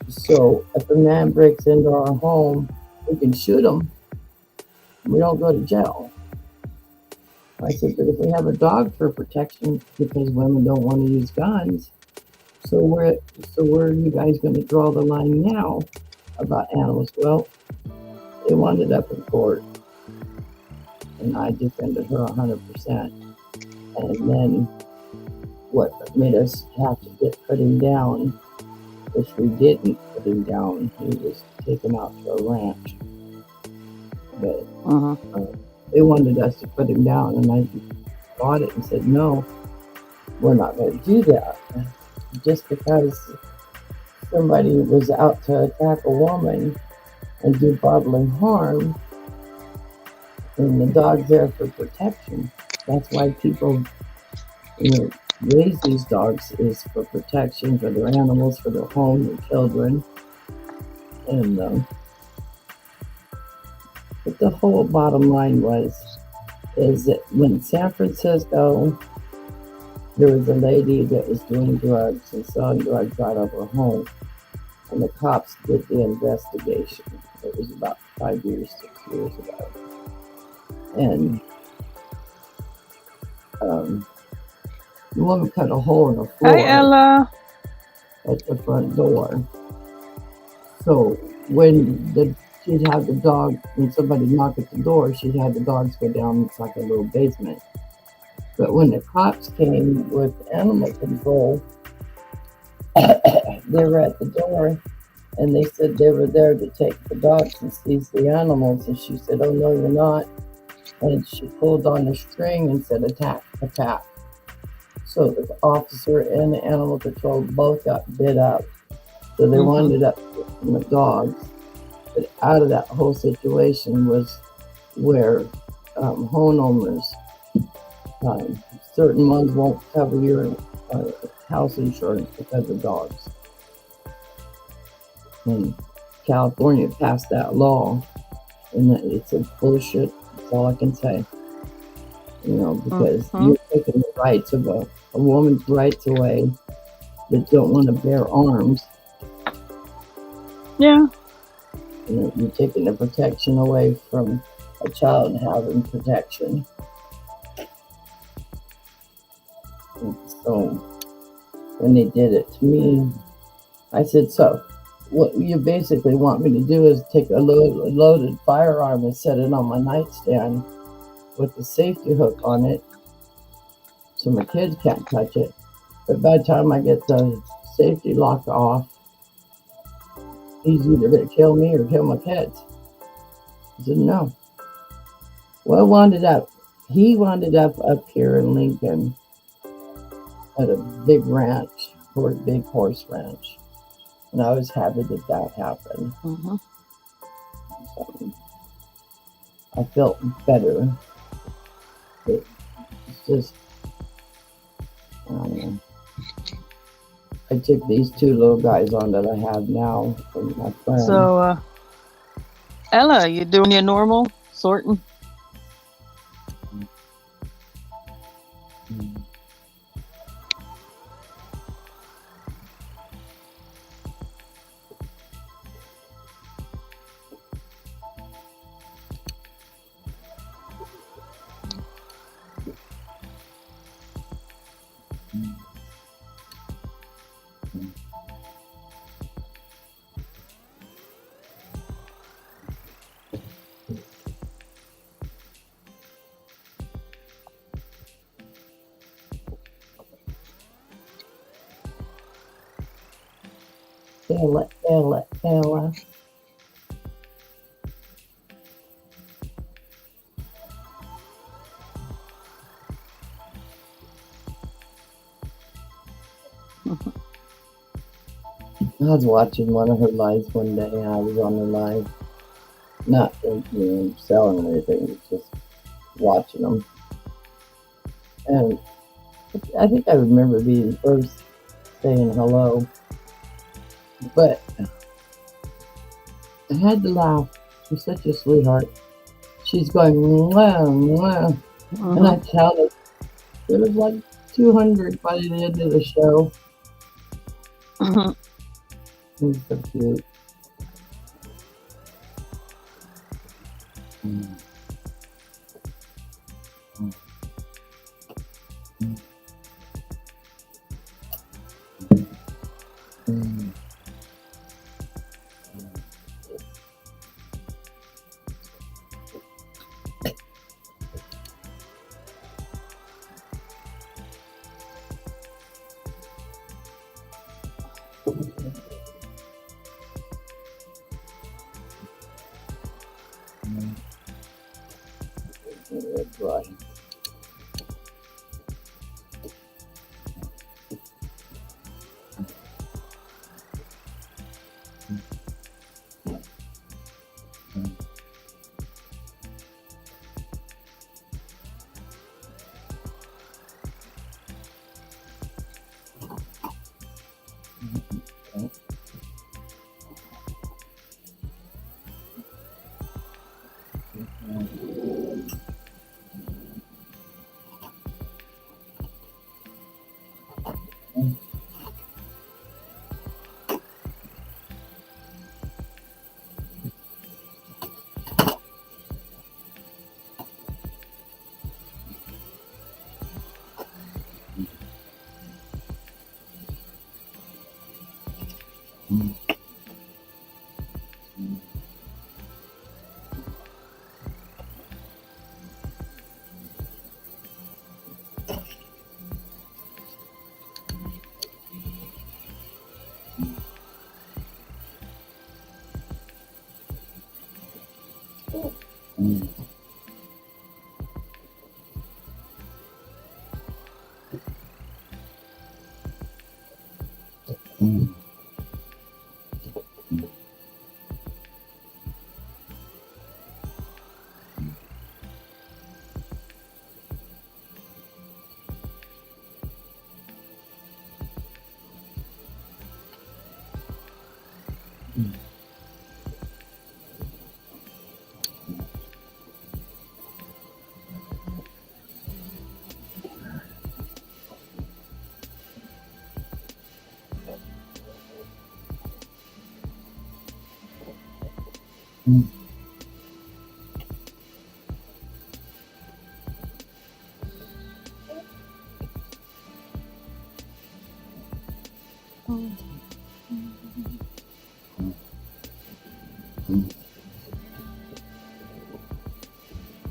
So if a man breaks into our home, we can shoot him. We don't go to jail. I said, but if we have a dog for protection because women don't want to use guns, so where are you guys going to draw the line now about animals? Well, it wound up in court, and I defended her 100%. And then what made us have to put him down, which we didn't put him down, he was taken out to a ranch. But they wanted us to put him down, and I fought it and said, no, we're not going to do that. Just because somebody was out to attack a woman and do bodily harm, and the dog's there for protection. That's why people, raise these dogs, is for protection for their animals, for their home, their children. And but the whole bottom line is that when San Francisco There was a lady that was doing drugs and selling drugs out of her home, and the cops did the investigation. It was about 5 years, 6 years ago, and um, the woman cut a hole in the Hi, floor Ella. at the front door. So when she'd have the dog, when somebody knocked at the door, she'd have the dogs go down. It's like a little basement. But when the cops came with animal control, they were at the door and they said they were there to take the dogs and seize the animals. And she said, "Oh, no, you're not." And she pulled on the string and said, "Attack, attack." So the officer and the animal control both got bit up. So they wound up getting the dogs. But out of that whole situation was where homeowners, certain ones won't cover your house insurance because of dogs. And California passed that law, and it's a bullshit. That's all I can say. You know, because you're taking the rights of a woman's rights away that don't want to bear arms. Yeah. You know, you're taking the protection away from a child having protection. And so when they did it to me, I said, "So what you basically want me to do is take a loaded firearm and set it on my nightstand with the safety hook on it so my kids can't touch it. But by the time I get the safety lock off, he's either going to kill me or kill my kids." I said, "No." Well, he wound up here in Lincoln at a big ranch, or a big horse ranch. And I was happy that happened. So I felt better. It's just, I don't know. I took these two little guys on that I have now from my friend. So, Ella, you doing your normal sorting? Ella. I was watching one of her lives one day, and I was on her live, not selling anything, just watching them. And I think I remember being first saying hello, but I had to laugh. She's such a sweetheart. She's going, "Mwah, mwah." And I counted. There was like 200 by the end of the show. He's so cute. Right.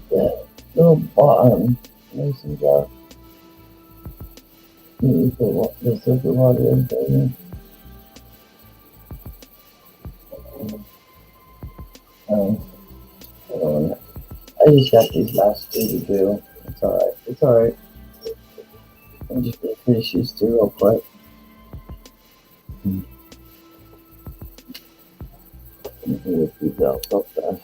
That little bottom mason jar. You put the silver water in there. I just got these last two to do. It's alright. It's alright. I'm just gonna finish these two real quick. Let me lift these out so fast.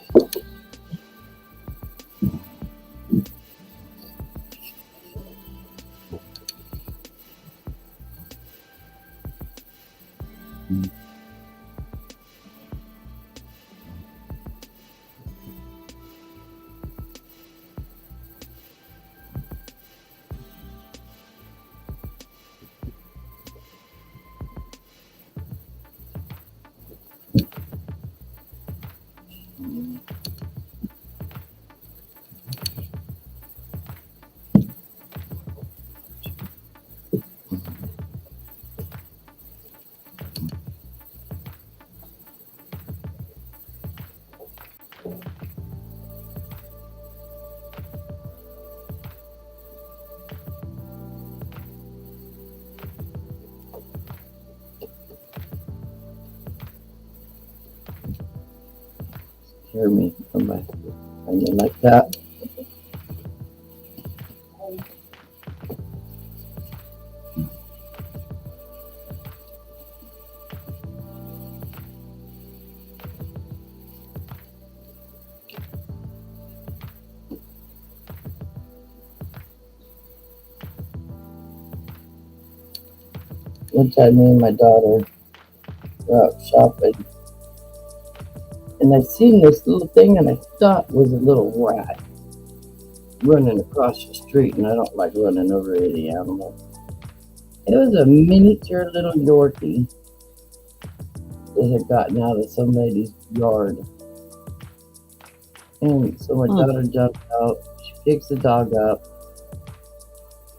Hear me from my onion like that. One time, me and my daughter were out shopping, and I seen this little thing, and I thought was a little rat running across the street, and I don't like running over any animal. It was a miniature little Yorkie that had gotten out of somebody's yard. And so my daughter jumped out, she picks the dog up,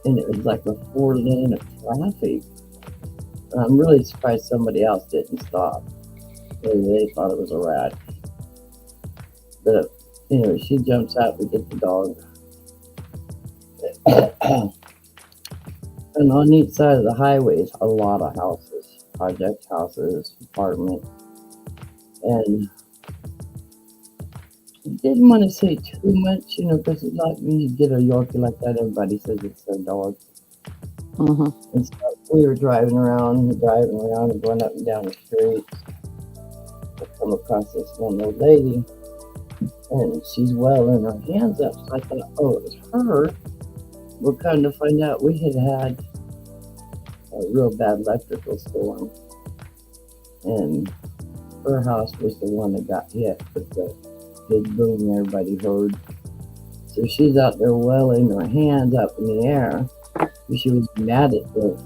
and it was like a 4-lane of traffic. And I'm really surprised somebody else didn't stop. Maybe they thought it was a rat. But anyway, she jumps out, we get the dog. And on each side of the highway is a lot of houses, project houses, apartments. And I didn't want to say too much, because it's like when you get a Yorkie like that, everybody says it's their dog. And so we were driving around and going up and down the street. I come across this one old lady, and she's welling her hands up. So I thought, oh, it was her. We're kind to find out we had a real bad electrical storm, and her house was the one that got hit with the big boom everybody heard. So she's out there welling her hands up in the air. She was mad at the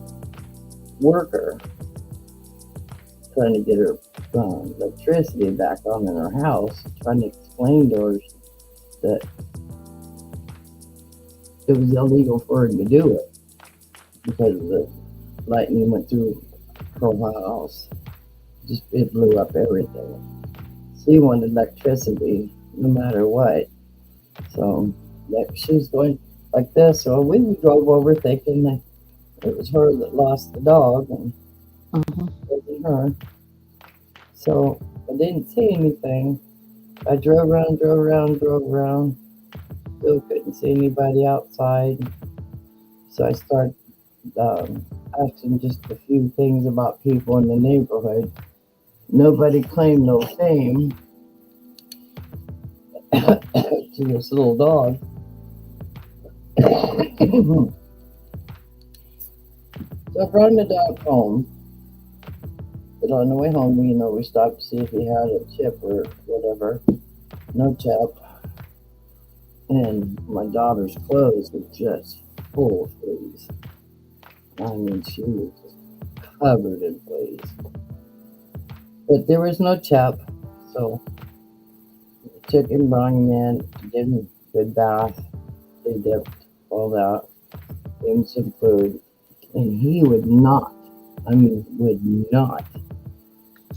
worker trying to get her electricity back on in her house, trying to explain to her that it was illegal for her to do it because the lightning went through her house. it blew up everything. She wanted electricity no matter what. So she was going like this. So we drove over thinking that it was her that lost the dog, and Mm-hmm. it wasn't her. So I didn't see anything. I drove around. Still couldn't see anybody outside. So I started asking just a few things about people in the neighborhood. Nobody claimed no fame to this little dog. So I brought the dog home. But on the way home, we stopped to see if he had a chip or whatever. No chip. And my daughter's clothes were just full of fleas. I mean, she was just covered in fleas. But there was no chip, so I took him, brought him in, gave him a good bath, they dipped, all that, gave him some food, and he would not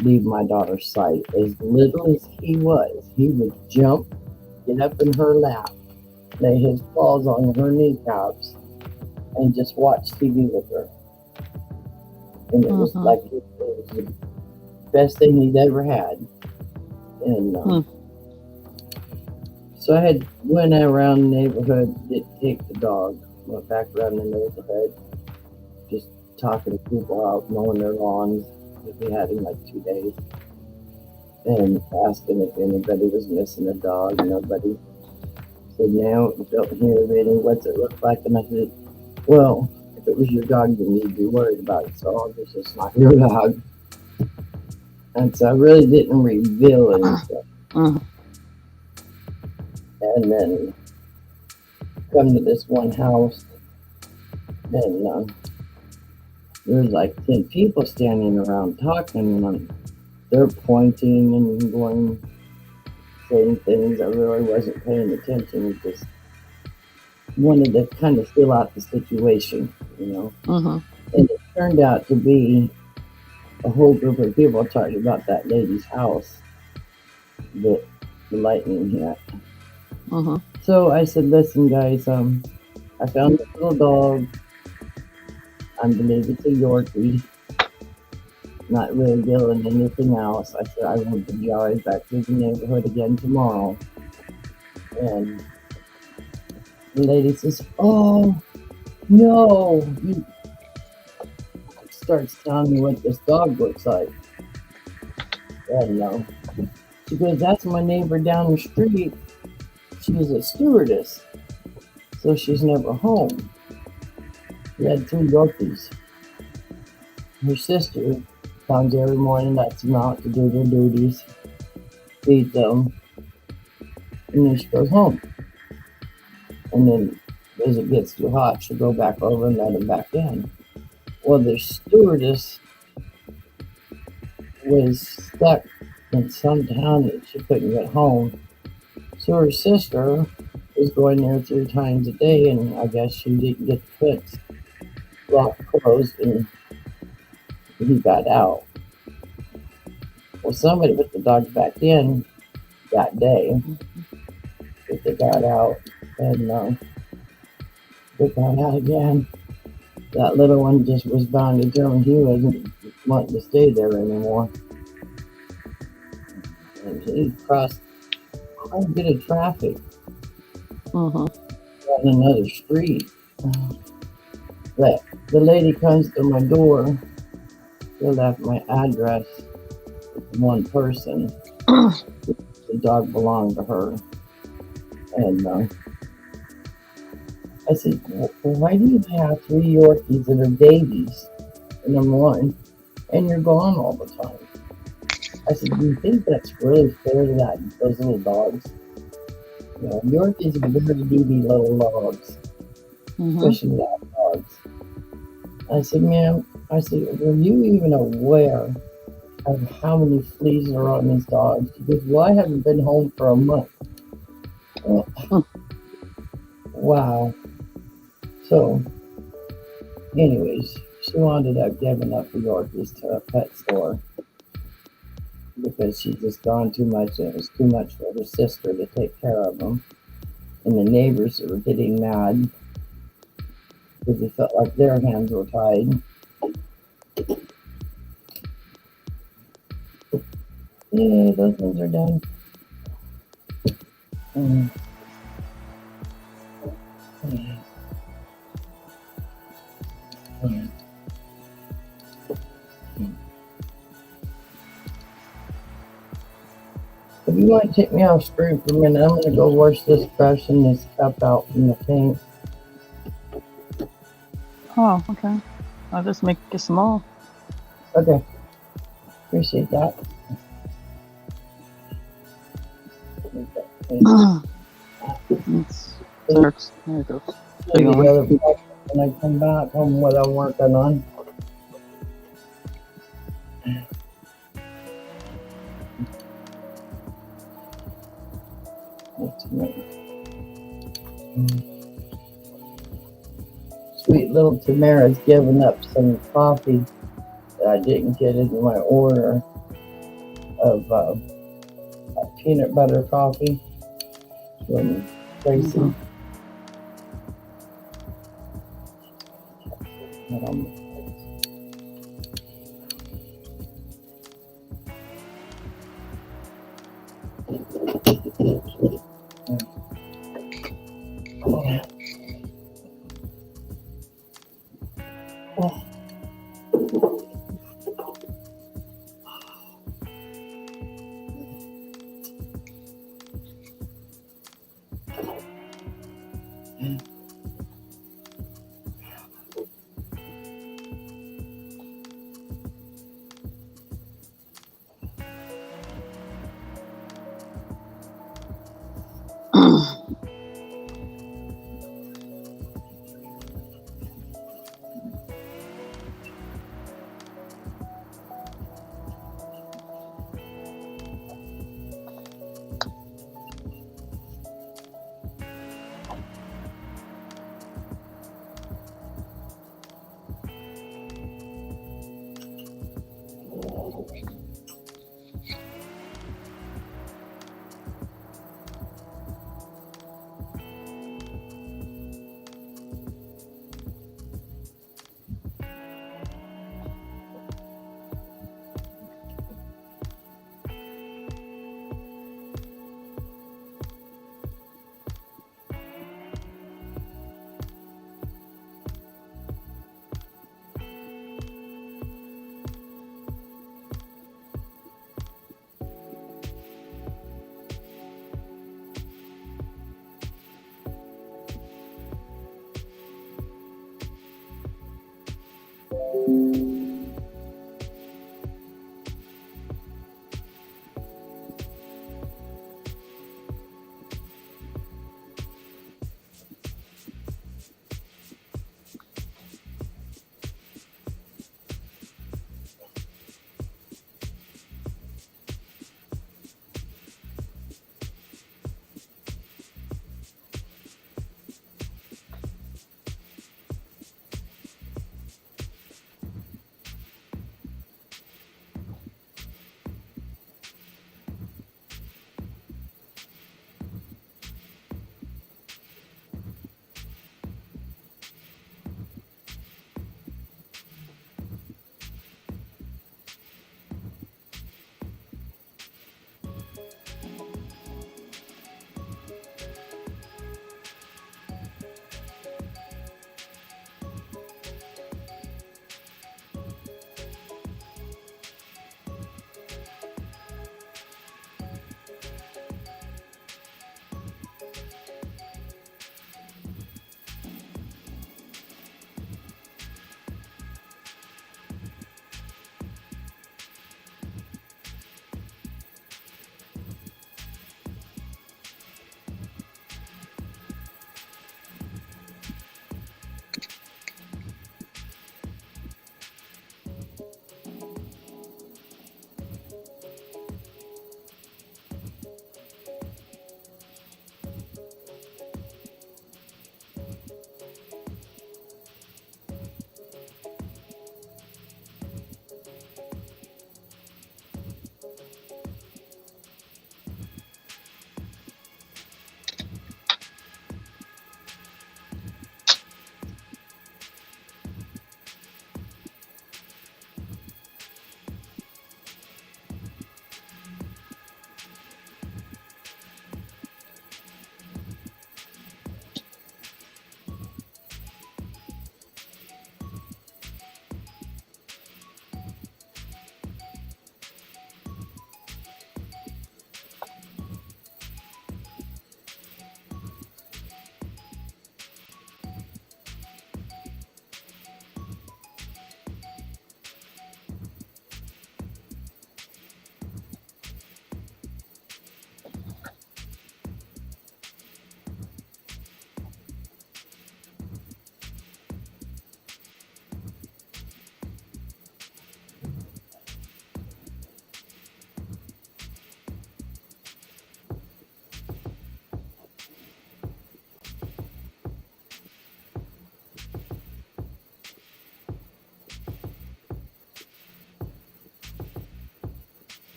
leave my daughter's sight. As little as he was, he would jump, get up in her lap, lay his paws on her kneecaps, and just watch TV with her. And it was like it was the best thing he'd ever had. And so I went around the neighborhood, didn't take the dog, went back around the neighborhood, just talking to people out, mowing their lawns. We had him like 2 days, and asking if anybody was missing a dog. Nobody said no, don't hear of any. What's it look like? And I said, well, if it was your dog, you need to be worried about it. So obviously it's not your dog. And so I really didn't reveal anything. Mm-hmm. And then come to this one house, and there was like 10 people standing around talking, and they're pointing and going, saying things. I really wasn't paying attention, just wanted to kind of fill out the situation, Mm-hmm. And it turned out to be a whole group of people talking about that lady's house that the lightning hit. Mm-hmm. So I said, listen, guys, I found this little dog. I believe it's a Yorkie. Not really dealing anything else. I said I will be always back to the neighborhood again tomorrow. And the lady says, oh, no. You starts telling me what this dog looks like. And she goes, that's my neighbor down the street. She's a stewardess. So she's never home. She had 2 Yorkies. Her sister comes every morning, lets them out to do their duties, feed them, and then she goes home. And then as it gets too hot, she'll go back over and let them back in. Well, the stewardess was stuck in some town that she couldn't get home. So her sister was going there 3 times a day, and I guess she didn't get the fence lock closed, and he got out. Well, somebody put the dog back in that day, but they got out, and they got out again. That little one just was bound to German. He wasn't wanting to stay there anymore. And he crossed quite a bit of traffic Mm-hmm. on another street. But the lady comes to my door. She left my address with one person. The dog belonged to her. And I said, well, why do you have 3 Yorkies that are babies? And I'm one, and you're gone all the time. I said, do you think that's really fair to those little dogs? Yorkies are very needy little dogs, especially that dogs. I said, ma'am, were you even aware of how many fleas are on these dogs? She goes, well, I haven't been home for a month. Oh, wow. So, anyways, she wound up giving up the Yorkies to a pet store. because she'd just gone too much, and it was too much for her sister to take care of them. And the neighbors were getting mad because they felt like their hands were tied. Yay, those ones are done. Mm. Mm. If you want to take me off screen for a minute, I'm going to go wash this brush and this cup out from the paint. Oh, okay. I'll just make it small. Okay. Appreciate that. It's works. There it goes. Maybe the other brush when I come back on what I'm working on. Sweet little Tamara's given up some coffee that I didn't get in my order of peanut butter coffee from Stacey. Mhm.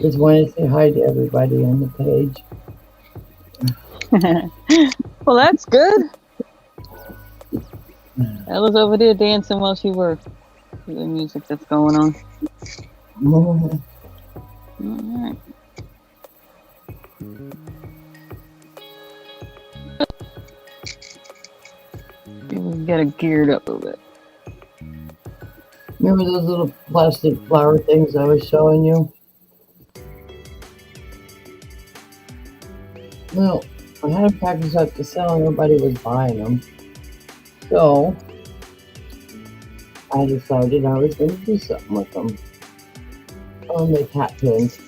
Just wanted to say hi to everybody on the page. Well, that's good. I was over there dancing while she worked. The music that's going on. All right. See if we can get it geared up a bit. Remember those little plastic flower things I was showing you? Well, I had them packaged up to sell and nobody was buying them. So I decided I was going to do something with them. I'll make hat pins.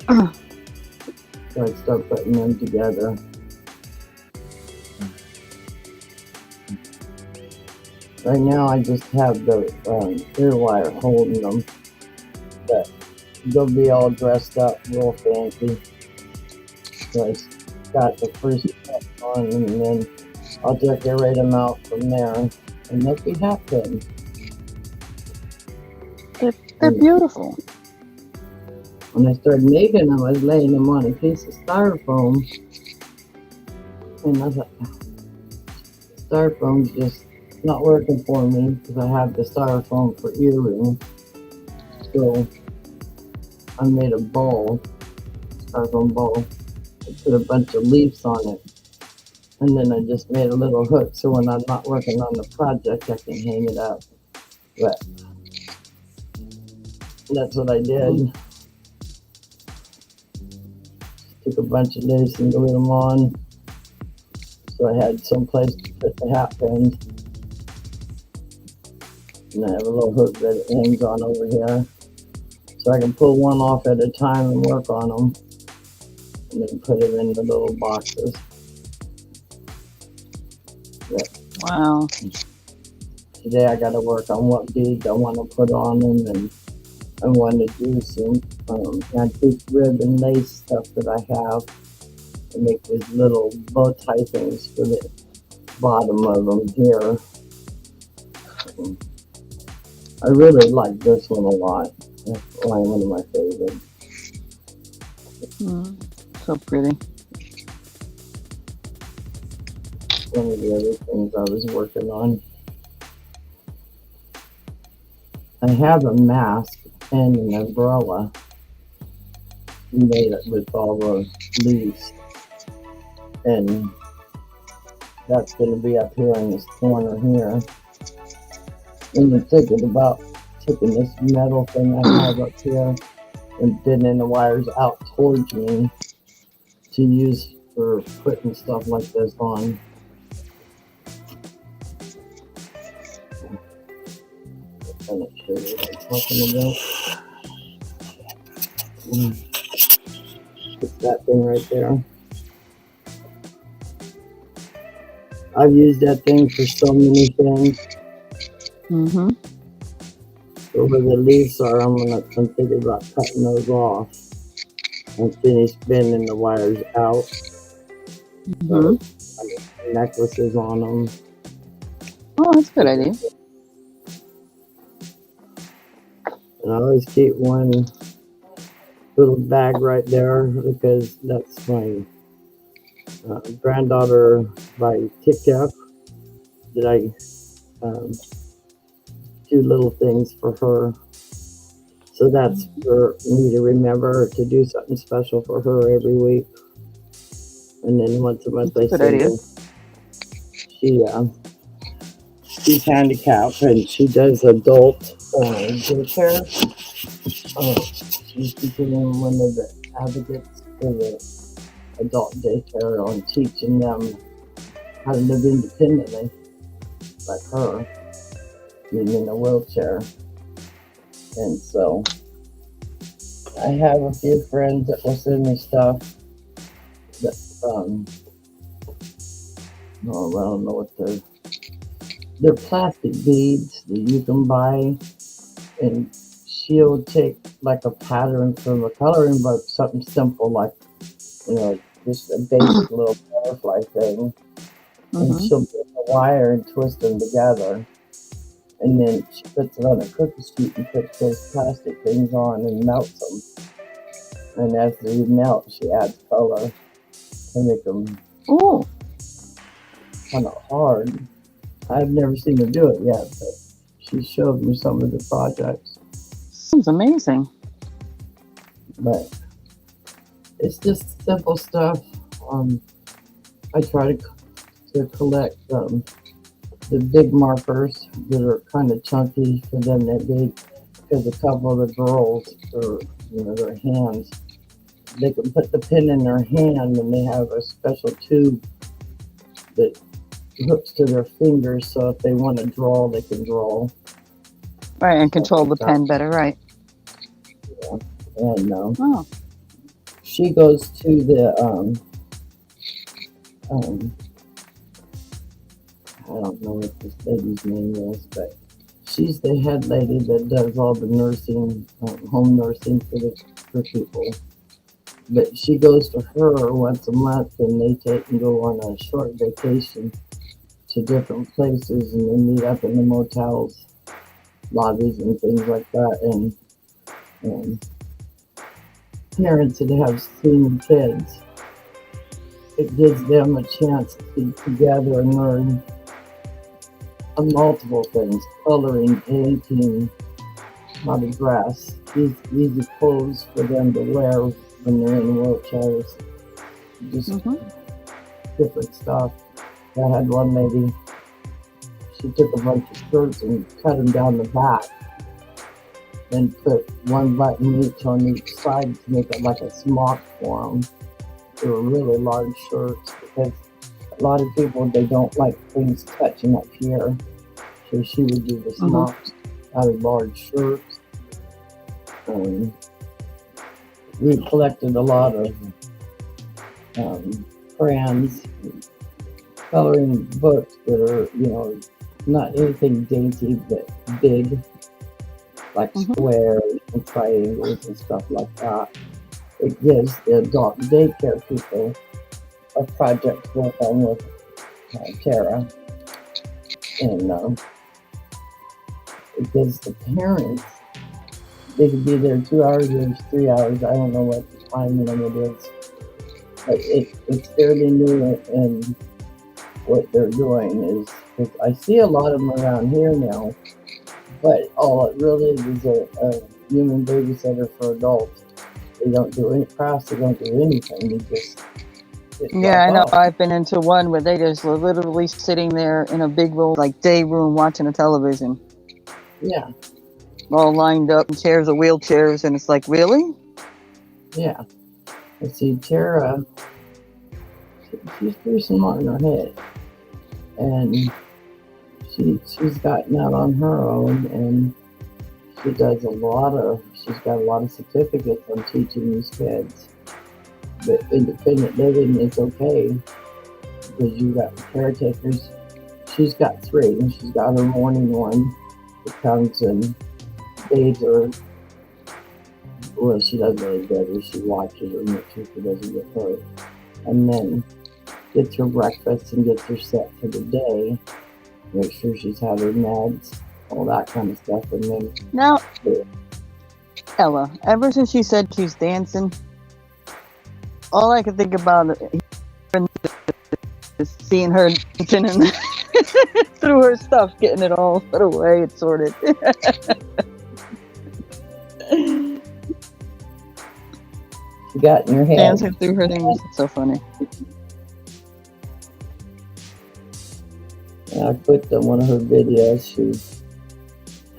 So I'd start putting them together. Right now I just have the ear wire holding them. But they'll be all dressed up real fancy. So I got the first step on and then I'll decorate them out from there. And they'll be hat pins. They're beautiful. When I started making them, I was laying them on a piece of styrofoam. And I thought, styrofoam's just not working for me because I have the styrofoam for earrings. So I made a bowl, styrofoam bowl. I put a bunch of leaves on it. And then I just made a little hook so when I'm not working on the project, I can hang it up. But that's what I did. Took a bunch of leaves and glued them on. So I had some place to put the hat pins. And I have a little hook that it hangs on over here. So I can pull one off at a time and work on them. And then put them in the little boxes. But Wow. today I got to work on what beads I want to put on them, and I want to do some antique ribbon lace stuff that I have to make these little bow tie things for the bottom of them here. I really like this one a lot. That's one of my favorites. So pretty. One of the other things I was working on. I have a mask and an umbrella made it with all the leaves. And that's going to be up here in this corner here. And I'm thinking about taking this metal thing I have up here and bending the wires out towards me to use for putting stuff like this on. I'm not sure what I'm talking about. It's that thing right there. I've used that thing for so many things. Mm-hmm. So where the leaves are, I'm thinking about cutting those off and finish bending the wires out. Mm-hmm. So I get necklaces on them. Oh, that's a good idea. And I always keep one little bag right there because that's my granddaughter by TikTok that I do little things for her. So that's for me to remember to do something special for her every week. And then once a month I Good send idea. her. She's handicapped and she does adult daycare. She's becoming one of the advocates for the adult daycare on teaching them how to live independently, like her, being in a wheelchair. And so I have a few friends that will send me stuff that, I don't know what they're plastic beads that you can buy, and she'll take like a pattern from a coloring book, something simple like you know, just a basic little butterfly thing, and Mm-hmm. she'll get the wire and twist them together, and then she puts it on a cookie sheet and puts those plastic things on and melts them. And as they melt, she adds color to make them Oh, kind of hard. I've never seen her do it yet, but she showed me some of the projects. sounds amazing. But it's just simple stuff. I try to collect the big markers that are kind of chunky for them that big, because a couple of the girls, their hands, they can put the pin in their hand and they have a special tube that hooks to their fingers, so if they want to draw, they can draw. Right, and Stuff control like the that. pen better, right? Yeah. And Oh, she goes to the um, I don't know what this lady's name is, but she's the head lady that does all the nursing, home nursing for people. But she goes to her once a month, and they take and go on a short vacation to different places, and they meet up in the motels, lobbies, and things like that. And parents that have seen kids, it gives them a chance to be together and learn multiple things: coloring, painting, how to dress, easy clothes for them to wear when they're in wheelchairs, just mm-hmm. different stuff. I had one lady, she took a bunch of shirts and cut them down the back and put one button each on each side to make it like a smock for them. They were really large shirts because a lot of people, they don't like things touching up here. So she would do the Mm-hmm. smocks out of large shirts. We collected a lot of crayons, coloring books that are, not anything dainty, but big, like Mm-hmm. squares and triangles and stuff like that. It gives the adult daycare people a project to work on with Tara, and it gives the parents, they could be there 2 hours or 3 hours, I don't know what the time limit is, but it's fairly new, and what they're doing is, because I see a lot of them around here now, but all it really is a human babysitter for adults. They don't do any crafts, they don't do anything, they just Yeah, drop I know. off. I've been into one where they just were literally sitting there in a big room, like day room, watching a television, Yeah, all lined up, chairs or wheelchairs, and it's like, really? yeah. I see Tara, she's pretty smart in her head, and she's gotten out on her own, and she's got a lot of certificates on teaching these kids. But independent living is okay because you got caretakers. She's got 3, and she's got her morning one that comes and bathes her. Well, she doesn't really bathe her, she watches her, make sure she doesn't get hurt, and then gets her breakfast and gets her set for the day, make sure she's had her meds, all that kind of stuff, and then Now, Ella, ever since she said she's dancing, all I can think about is seeing her dancing and through her stuff, getting it all put away and sorted. you got in your head. Dancing through her things. It's so funny. And I put on one of her videos, she's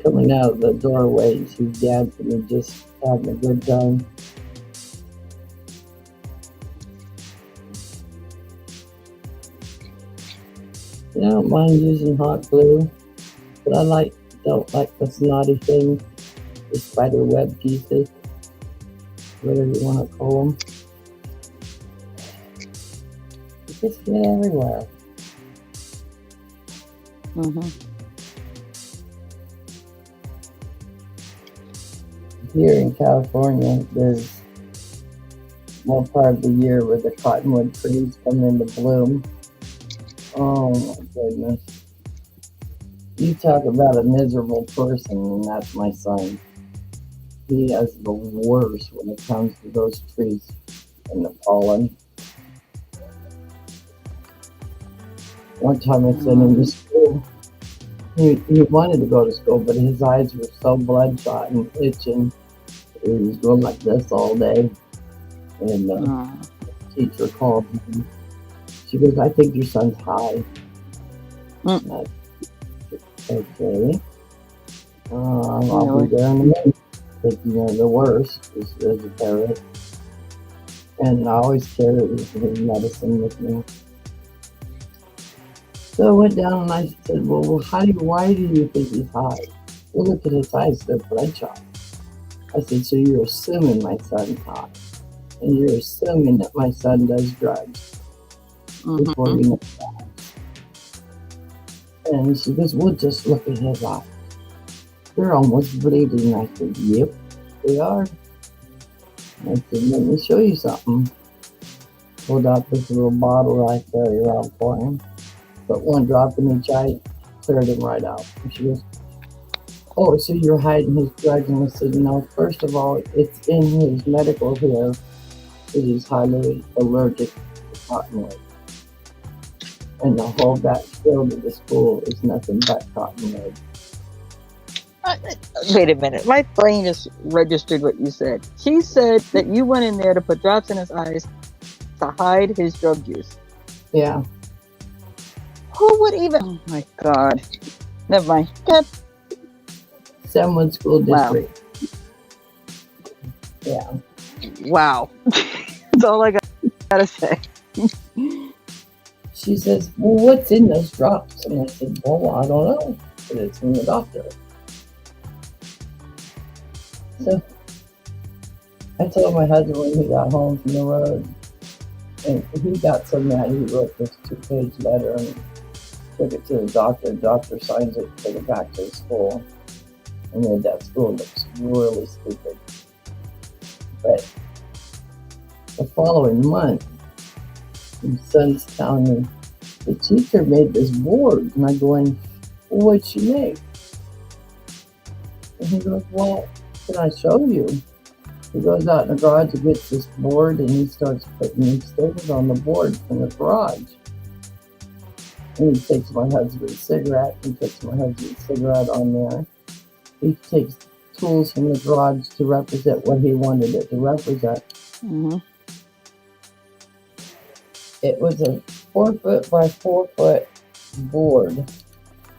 coming out of the doorway and she's dancing and just having a good time. I don't mind using hot glue, but I don't like the snotty thing, the spider web pieces, whatever you want to call them. They just get everywhere. Mm-hmm. Here in California, there's well, part of the year where the cottonwood trees come into bloom. Oh my goodness. You talk about a miserable person, and that's my son. He is the worst when it comes to those trees and the pollen. One time I sent him to school. He wanted to go to school, but his eyes were so bloodshot and itching. He was going like this all day. And the teacher called me. She goes, I think your son's high. Okay. I'll be there in a minute. But you know, the worst is a parrot. And I always carry his medicine with me. So I went down and I said, well, why do you think he's high? Well, look at his eyes, they're bloodshot. I said, so you're assuming my son's high. And you're assuming that my son does drugs before you know that. And she goes, well, just look at his eyes. They're almost bleeding. I said, yep, they are. I said, let me show you something. Pulled out this little bottle I carry around for him. Put one drop in each eye, cleared him right out. And she goes, oh, so you're hiding his drugs? And I said, no, first of all, it's in his medical here that he's highly allergic to cottonwood. And the whole back field of the school is nothing but cottonwood. Wait a minute. My brain just registered what you said. She said that you went in there to put drops in his eyes to hide his drug use. Yeah. Who would even... Oh, my God. Never mind. Good. Someone school district. Wow. Yeah. Wow. That's all I gotta say. She says, well, what's in those drops? And I said, well, I don't know. But it's from the doctor. So I told my husband when he got home from the road, and he got so mad, he wrote this 2-page letter and took it to the doctor. The doctor signs it, took it back to the school, and made that school looks really stupid. But the following month, my son's telling me, the teacher made this board. And I'm going, well, what'd she make? And he goes, well, can I show you? He goes out in the garage and gets this board, and he starts putting these things on the board from the garage. And he takes my husband's cigarette, on there. He takes tools from the garage to represent what he wanted it to represent. Mm-hmm. It was a 4-foot by 4-foot board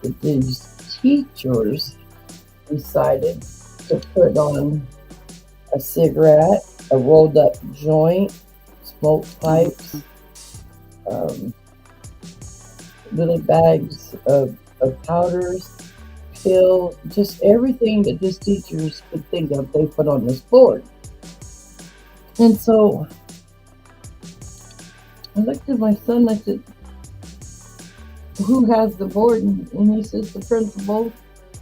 that these teachers decided to put on a cigarette, a rolled up joint, smoke pipes, little bags of powders, pill, just everything that these teachers could think of, they put on this board. And so I looked at my son, I said, who has the board? And he says, the principal.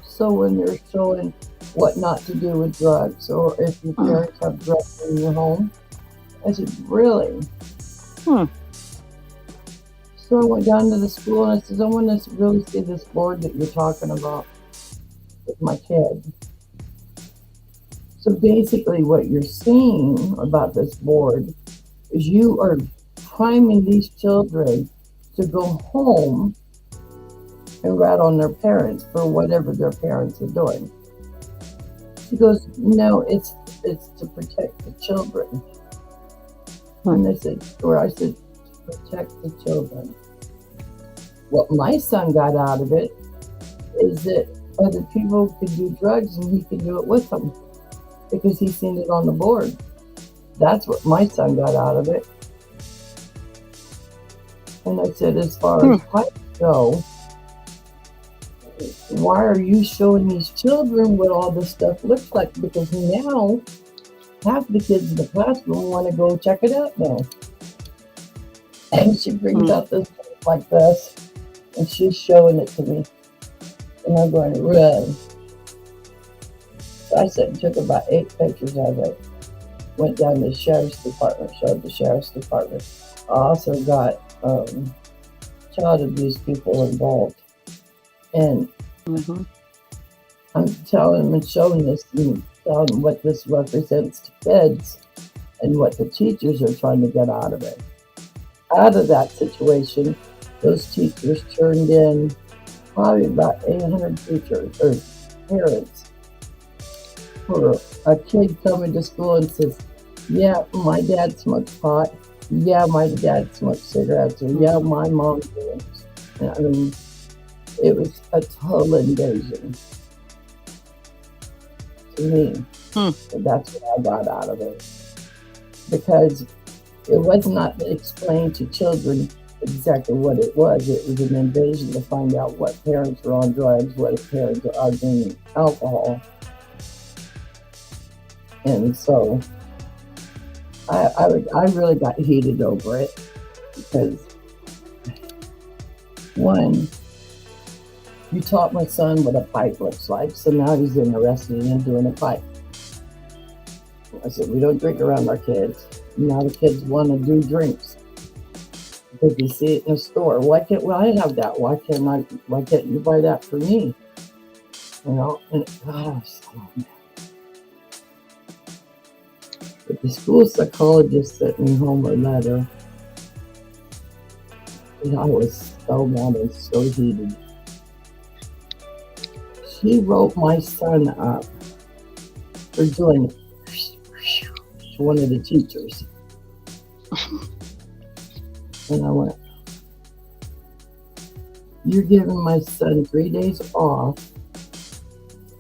So when they're showing what not to do with drugs, or if your parents have drugs in your home. I said, really? So I went down to the school and I said, I want to really see this board that you're talking about with my kid. So basically what you're seeing about this board is you are priming these children to go home and rat on their parents for whatever their parents are doing. She goes, no, it's to protect the children. And I said, to protect the children. What my son got out of it is that other people could do drugs and he could do it with them because he's seen it on the board. That's what my son got out of it. And I said, as far as pipes go, why are you showing these children what all this stuff looks like? Because now half the kids in the classroom want to go check it out now. And she brings out this like this, and she's showing it to me. And I'm going, really? So I said, took about 8 pictures of it. went down to the sheriff's department, showed the sheriff's department. I also got child abuse people involved. And Mm-hmm. I'm telling them and showing this and telling them what this represents to kids and what the teachers are trying to get out of it. Out of that situation, those teachers turned in probably about 800 teachers or parents for a kid coming to school and says, yeah, my dad smoked pot. Yeah, my dad smoked cigarettes. Or yeah, my mom drinks. I mean, it was a total invasion to me. And that's what I got out of it. Because it was not explained to children exactly what it was. It was an invasion to find out what parents were on drugs, what parents are drinking alcohol. And so I really got heated over it because, one, you taught my son what a pipe looks like, so now he's interested in doing a pipe. I said, we don't drink around our kids. Now the kids want to do drinks because you see it in the store. Why can't I have that? Why can't you buy that for me? You know, and gosh, oh man. But the school psychologist sent me home a letter, and I was so mad and so heated. She wrote my son up for doing to one of the teachers. And I went, you're giving my son 3 days off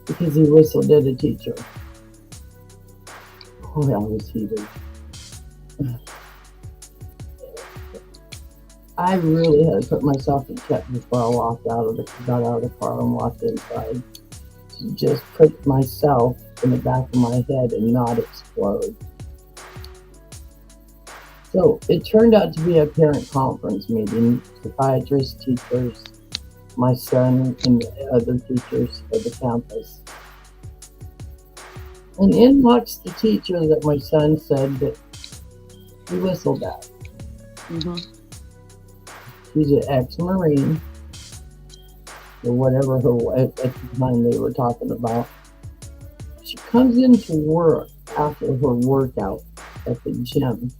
because he whistled at a teacher. Oh, I was heated. I really had to put myself in check before I got out of the car and walked inside to just put myself in the back of my head and not explode. So it turned out to be a parent conference meeting, psychiatrists, teachers, my son, and the other teachers of the campus. And in walks the teacher that my son said that he whistled at. Mm-hmm. She's an ex-Marine, or whatever at the time they were talking about. She comes into work after her workout at the gym.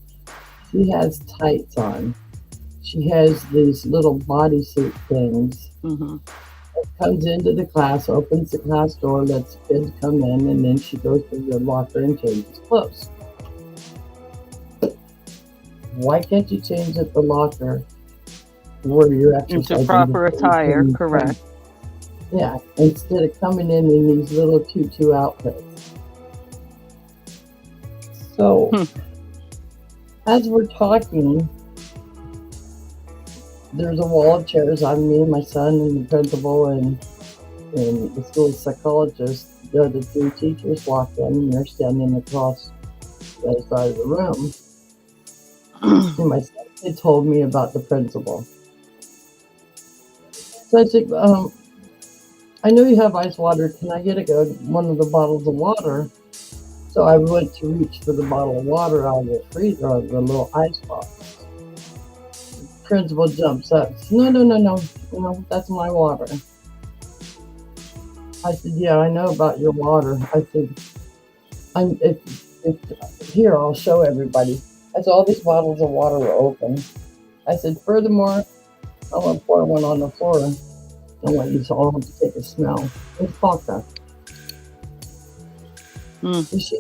She has tights on. She has these little bodysuit things. Mm-hmm. Comes into the class, opens the class door, lets the kids come in, and then she goes to the locker and changes clothes. Why can't you change at the locker where you're exercising? Into proper attire, correct. Yeah, instead of coming in these little tutu outfits. So, as we're talking, there's a wall of chairs. I'm me and my son and the principal and the school psychologist. The other two teachers walk in and they're standing across the other side of the room. And my son had told me about the principal. So I said, I know you have ice water. Can I get one of the bottles of water? So I went to reach for the bottle of water out of the freezer, out of the little ice box. Principal jumps up. No, that's my water. I said, yeah, I know about your water. I said, here, I'll show everybody. I said, all these bottles of water were open. I said, furthermore, I'm going to pour one on the floor. I want you all to take a smell. It's vodka. She's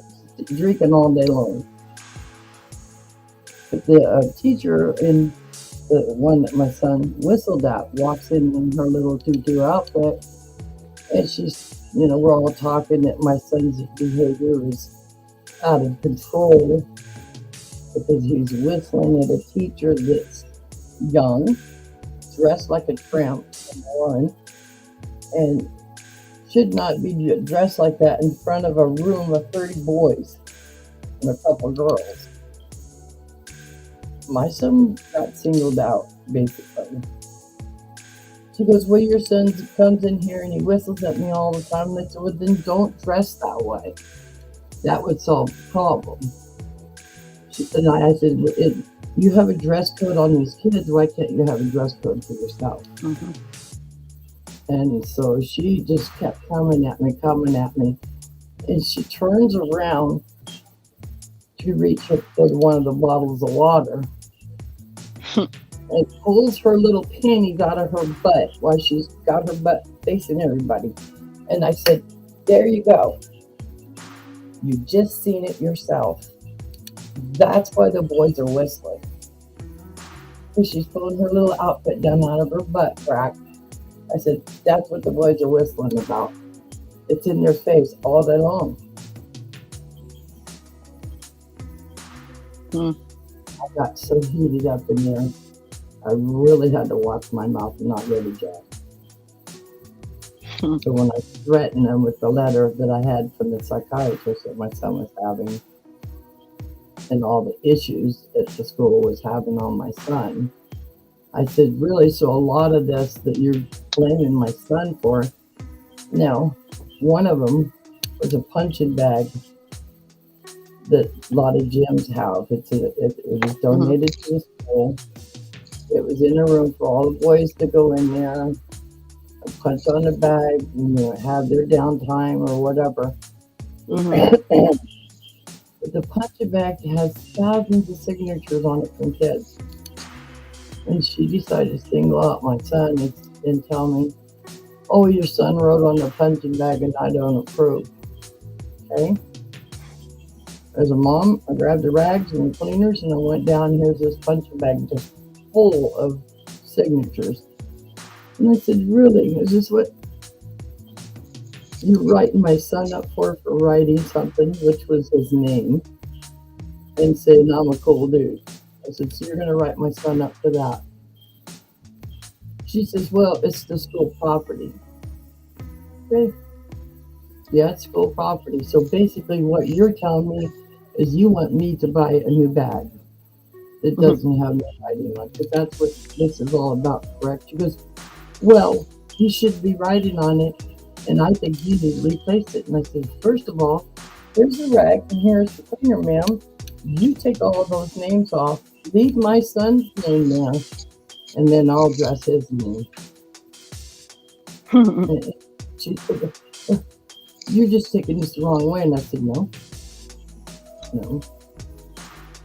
drinking all day long. But the teacher in the one that my son whistled at walks in her little tutu outfit, and she's, we're all talking that my son's behavior is out of control because he's whistling at a teacher that's young, dressed like a tramp, one, and should not be dressed like that in front of a room of 30 boys and a couple girls. My son got singled out, basically. She goes, well, your son comes in here and he whistles at me all the time. And I said, well, then don't dress that way. That would solve the problem. And I said, you have a dress code on these kids. Why can't you have a dress code for yourself? Mm-hmm. And so she just kept coming at me. And she turns around to reach up for one of the bottles of water and pulls her little panties out of her butt while she's got her butt facing everybody. And I said, there you go. You just seen it yourself. That's why the boys are whistling. Because she's pulling her little outfit down out of her butt crack. I said, that's what the boys are whistling about. It's in their face all day long. I got so heated up in there. I really had to watch my mouth and not really jack. So when I threatened them with the letter that I had from the psychiatrist that my son was having and all the issues that the school was having on my son, I said, really, so a lot of this that you're blaming my son for, now, one of them was a punching bag that a lot of gyms have. It was donated to the school. It was in a room for all the boys to go in there and punch on the bag, have their downtime or whatever. But the punching bag has thousands of signatures on it from kids. And she decided to single out my son and tell me, oh, your son wrote on the punching bag and I don't approve. Okay? As a mom, I grabbed the rags and the cleaners and I went down. Here's this punching bag just full of signatures. And I said, really? Is this what you're writing my son up for writing something, which was his name, and saying I'm a cool dude? I said, so you're going to write my son up for that? She says, well, it's the school property. Okay. Yeah, it's school property. So basically what you're telling me is you want me to buy a new bag that doesn't have no writing on it, because that's what this is all about, correct? She goes, well, you should be writing on it, and I think you need to replace it. And I said, first of all, here's the rag, and here's the cleaner, ma'am. You take all of those names off, leave my son's name there, and then I'll address his name. And she said, you're just taking this the wrong way. And I said, no.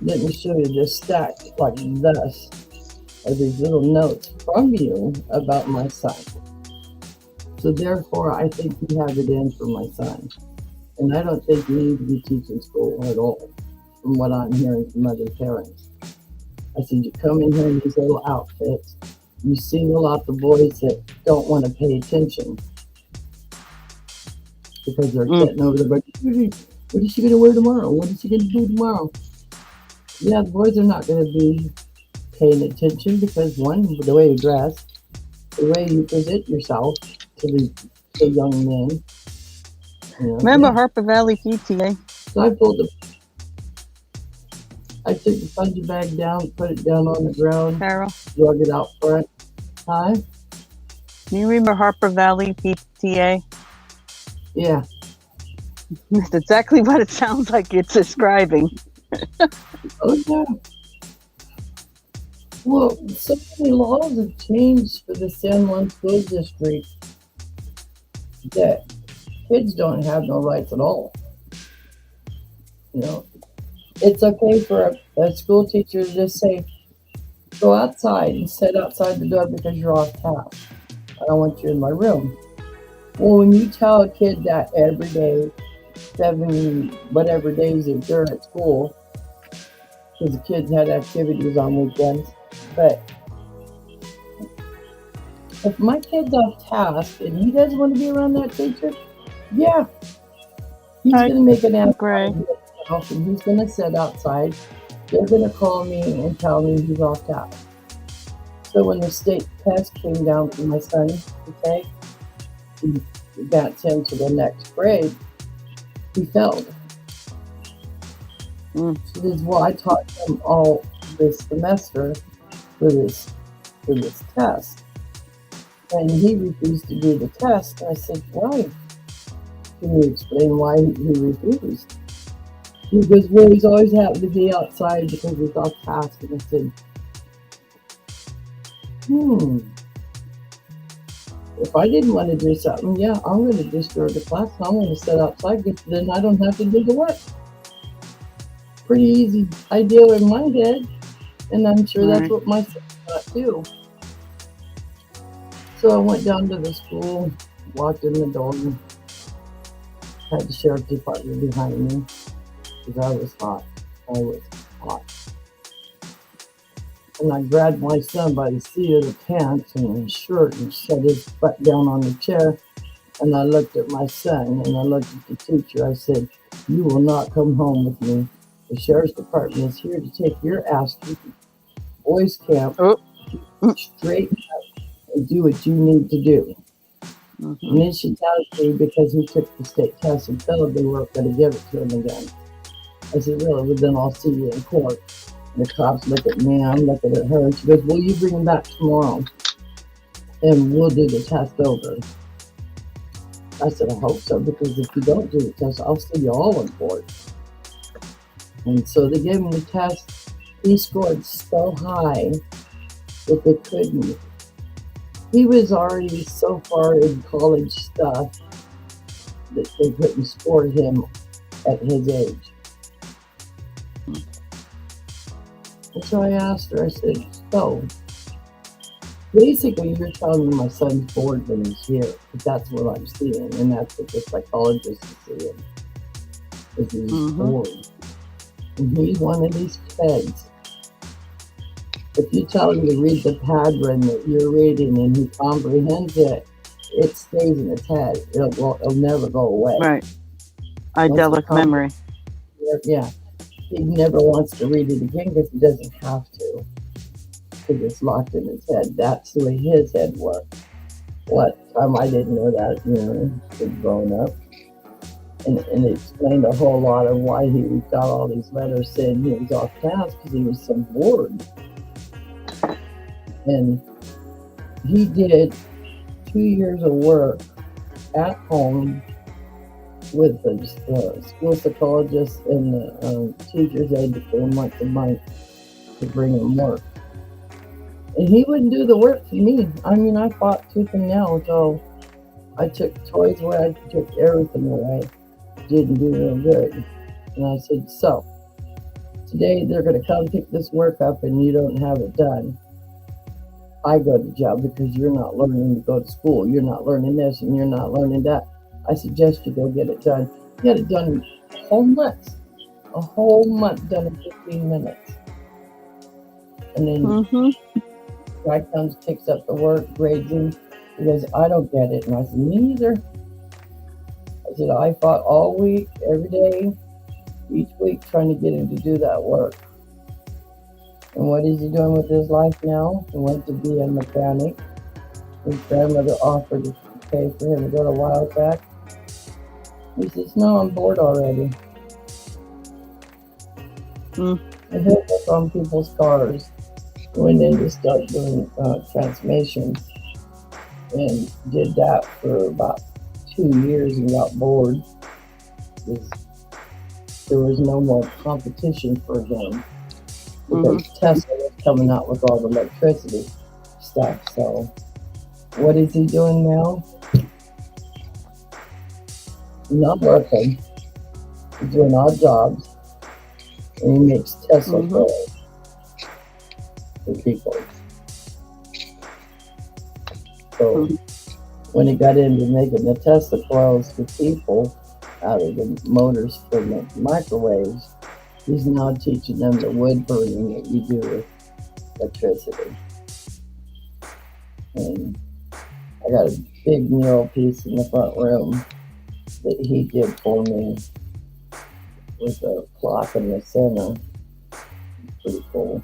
Let me show you this stack like this of these little notes from you about my son. So therefore, I think you have it in for my son. And I don't think you need to be teaching school at all, from what I'm hearing from other parents. I said, you come in here in these little outfits, you single out the boys that don't want to pay attention because they're getting over the budget. What is she going to wear tomorrow? What is she going to do tomorrow? Yeah, the boys are not going to be paying attention because, one, the way you dress, the way you present yourself to the young men. Remember Harper Valley PTA? So I took the punching bag down, put it down on the ground, Carol? drug it out front. Hi? Do you remember Harper Valley PTA? Yeah. That's exactly what it sounds like it's describing. Oh, yeah. Well, so many laws have changed for the San Juan School District that kids don't have no rights at all. It's okay for a school teacher to just say, go outside and sit outside the door because you're off task. I don't want you in my room. Well, when you tell a kid that every day, 7 whatever days that they're at school, because the kids had activities on weekends, but if my kid's off task and he doesn't want to be around that teacher, yeah, he's going to make an ass of himself and he's going to sit outside. They're going to call me and tell me he's off task. So when the state test came down for my son to take, he got sent to the next grade, he failed. So this is why I taught him all this semester for this test. And he refused to do the test. And I said, why? Can you explain why he refused? He goes, well, he's always happened to be outside because he's off task. And I said, if I didn't want to do something, yeah, I'm going to disturb the class. I'm going to sit outside because then I don't have to do the work. Pretty easy idea in my head. And I'm sure that's Right. what my son thought too. So I went down to the school, walked in the door, and had the sheriff's department behind me because I was hot. And I grabbed my son by the seat of the pants and his shirt and set his butt down on the chair. And I looked at my son and I looked at the teacher. I said, you will not come home with me. The sheriff's department is here to take your ass to boys camp, Oh. straighten up and do what you need to do. And then she tells me because he took the state test and failed, they weren't going to give it to him again. I said, really? Well, then I'll see you in court. And the cops look at me, I'm looking at her. She goes, well, you bring him back tomorrow and we'll do the test over. I said, I hope so, because if you don't do the test, I'll see you all in court. And so they gave him the test. He scored so high that they couldn't. He was already so far in college stuff that they couldn't score him at his age. And so I asked her, I said, so basically you're telling me my son's bored when he's here, but that's what I'm seeing, and that's what the psychologist is seeing, is he's bored. And he's one of these kids. If you tell him to read the pattern that you're reading and he comprehends it, it stays in his head. It'll never go away. Right. Idyllic memory. Yeah. He never wants to read it again because he doesn't have to. Because it's locked in his head. That's the way his head works. I didn't know that, just growing up. And it explained a whole lot of why he got all these letters saying he was off task because he was so bored. And he did 2 years of work at home with the school psychologist and the teacher's aide to pay him once a month to bring him work. And he wouldn't do the work for me. I mean, I fought tooth and nail, so I took toys away, I took everything away. Didn't do real good. And I said, so, today they're going to come pick this work up and you don't have it done. I go to jail because you're not learning to go to school. You're not learning this and you're not learning that. I suggest you go get it done. Get it done a whole month. A whole month done in 15 minutes. And then guy comes, picks up the work, grades him. He goes, I don't get it. And I said, me neither. I said, I fought all week, every day, each week, trying to get him to do that work. And what is he doing with his life now? He went to be a mechanic. His grandmother offered to pay for him to go to Wildcat. He says, no, I'm bored already. And he'll work on people's cars. Went in to start doing transmissions and did that for about 2 years and got bored because there was no more competition for him because Tesla was coming out with all the electricity stuff. So what is he doing now? Not working. He's doing odd jobs and he makes Tesla coils for people. So when he got into making the Tesla coils for people out of the motors for the microwaves, he's now teaching them the wood burning that you do with electricity. And I got a big mural piece in the front room that he did for me with a clock in the center. Pretty cool.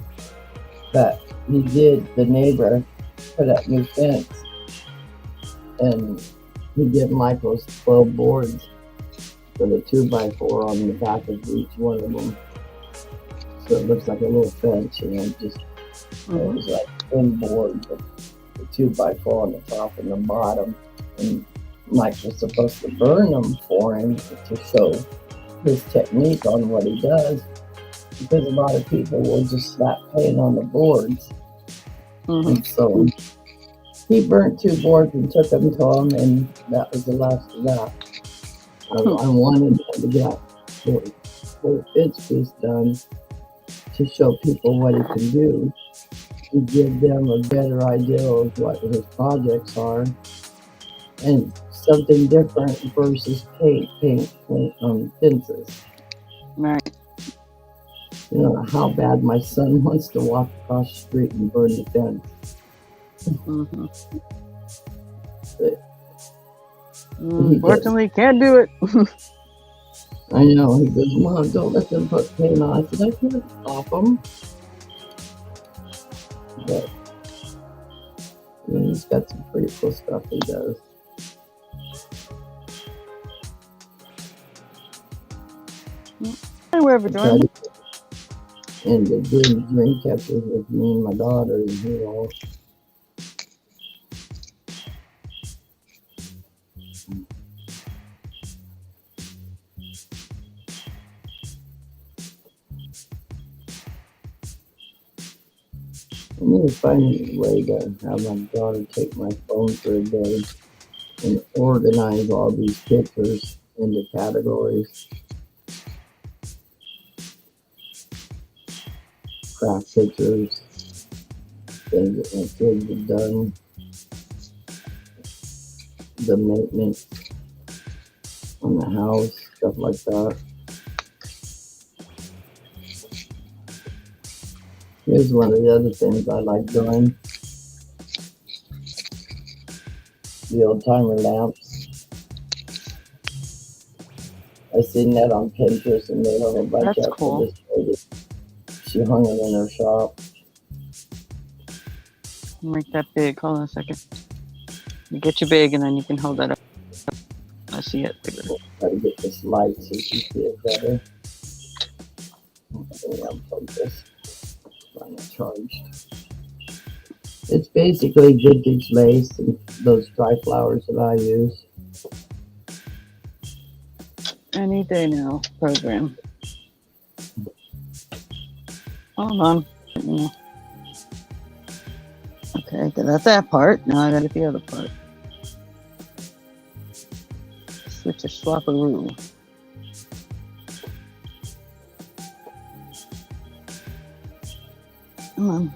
But he did, the neighbor put up new fence and he did Michael's 12 boards with a 2x4 on the back of each one of them. So it looks like a little fence, just it was like one board with the 2x4 on the top and the bottom. And Mike was supposed to burn them for him to show his technique on what he does, because a lot of people will just slap paint on the boards. Mm-hmm. And so he burnt 2 boards and took them to him, and that was the last of that. I wanted him to get the whole fence piece done to show people what he can do, to give them a better idea of what his projects are, and something different versus paint on fences. Right. You know how bad my son wants to walk across the street and burn the fence. Mm-hmm. But Unfortunately, can't do it. I know, he goes, Mom, don't let them put paint on. I said, I can't stop them. But he's got some pretty cool stuff he does. Wherever join. And doing dream catchers with me and my daughter, you know. I need to find a way to have my daughter take my phone for a day and organize all these pictures into categories. Craft pictures, things that my kids have done, the maintenance on the house, stuff like that. Here's one of the other things I like doing. The old timer lamps. I seen that on Pinterest and made a whole bunch That's of cool. this lady. She hung them in her shop. Make that big. Hold on a second. You get you big, and then you can hold that up. I see it bigger. Try to get this light so you can see it better. Let me unplug this. I'm not charged. It's basically vintage lace and those dry flowers that I use. Any day now program. Hold on. Yeah. Okay, I got that part. Now I got to get the other part. Switch a swapperoo. Come on.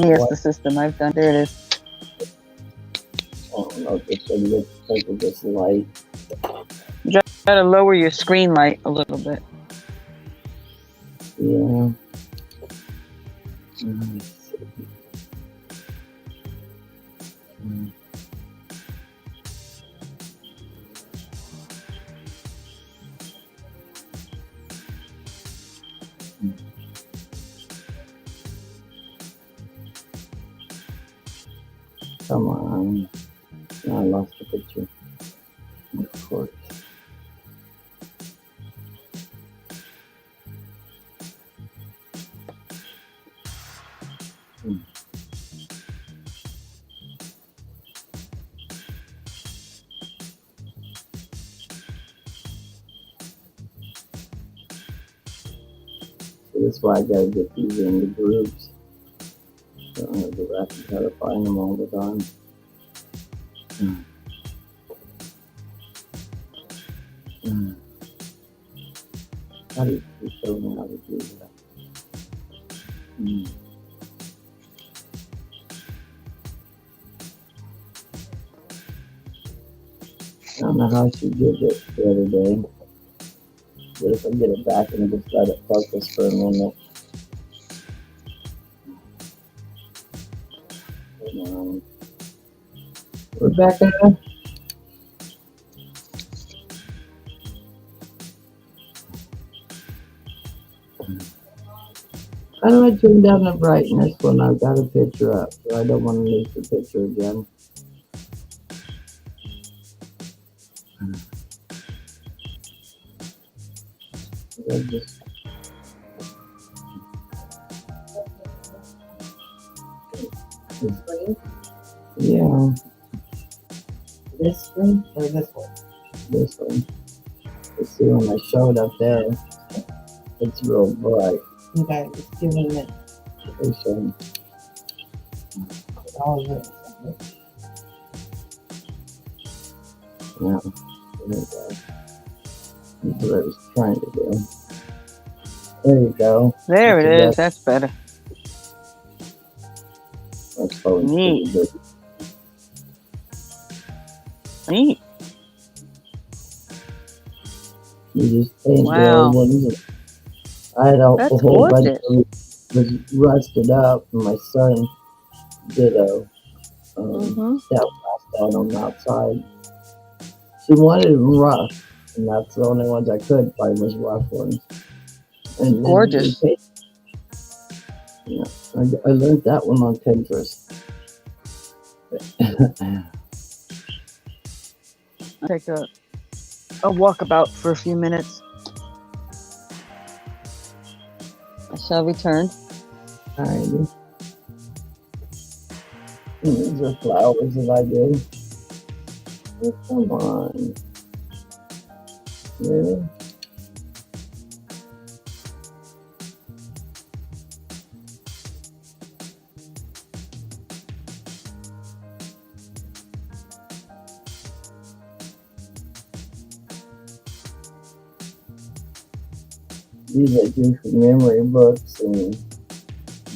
Here's the system I've done. There it is. I don't know if it's a good type of this light. You gotta lower your screen light a little bit. Yeah. Come on. I lost the picture. Of course. So that's why I gotta get these into groups. I don't have to wrap and try to find them all the time. How do you show me how to do that? I don't know how she did it the other day. But if I get it back and just let it focus for a minute. Rebecca? How do I turn down the brightness when I've got a picture up? So I don't want to lose the picture again. The screen? Yeah, This screen or this one? this one. You see, when I show it up there, it's real bright. Okay, it's doing it. They show All of it. yeah, there you go. That's what I was trying to do. There you go. There That's it about- is. That's better. That's probably Neat. pretty good. Neat. You just paint the Wow. old ones. I had a That's whole bunch gorgeous. of was rusted up, and my son did a Mm-hmm. stout blast on them outside. She wanted them rough, and that's the only ones I could find was rough ones. And then Gorgeous. we paint- yeah, I learned that one on Pinterest. Take a walkabout for a few minutes. I shall return. Alrighty. These are flowers that I do. Oh, come on. Really? These I do for memory books and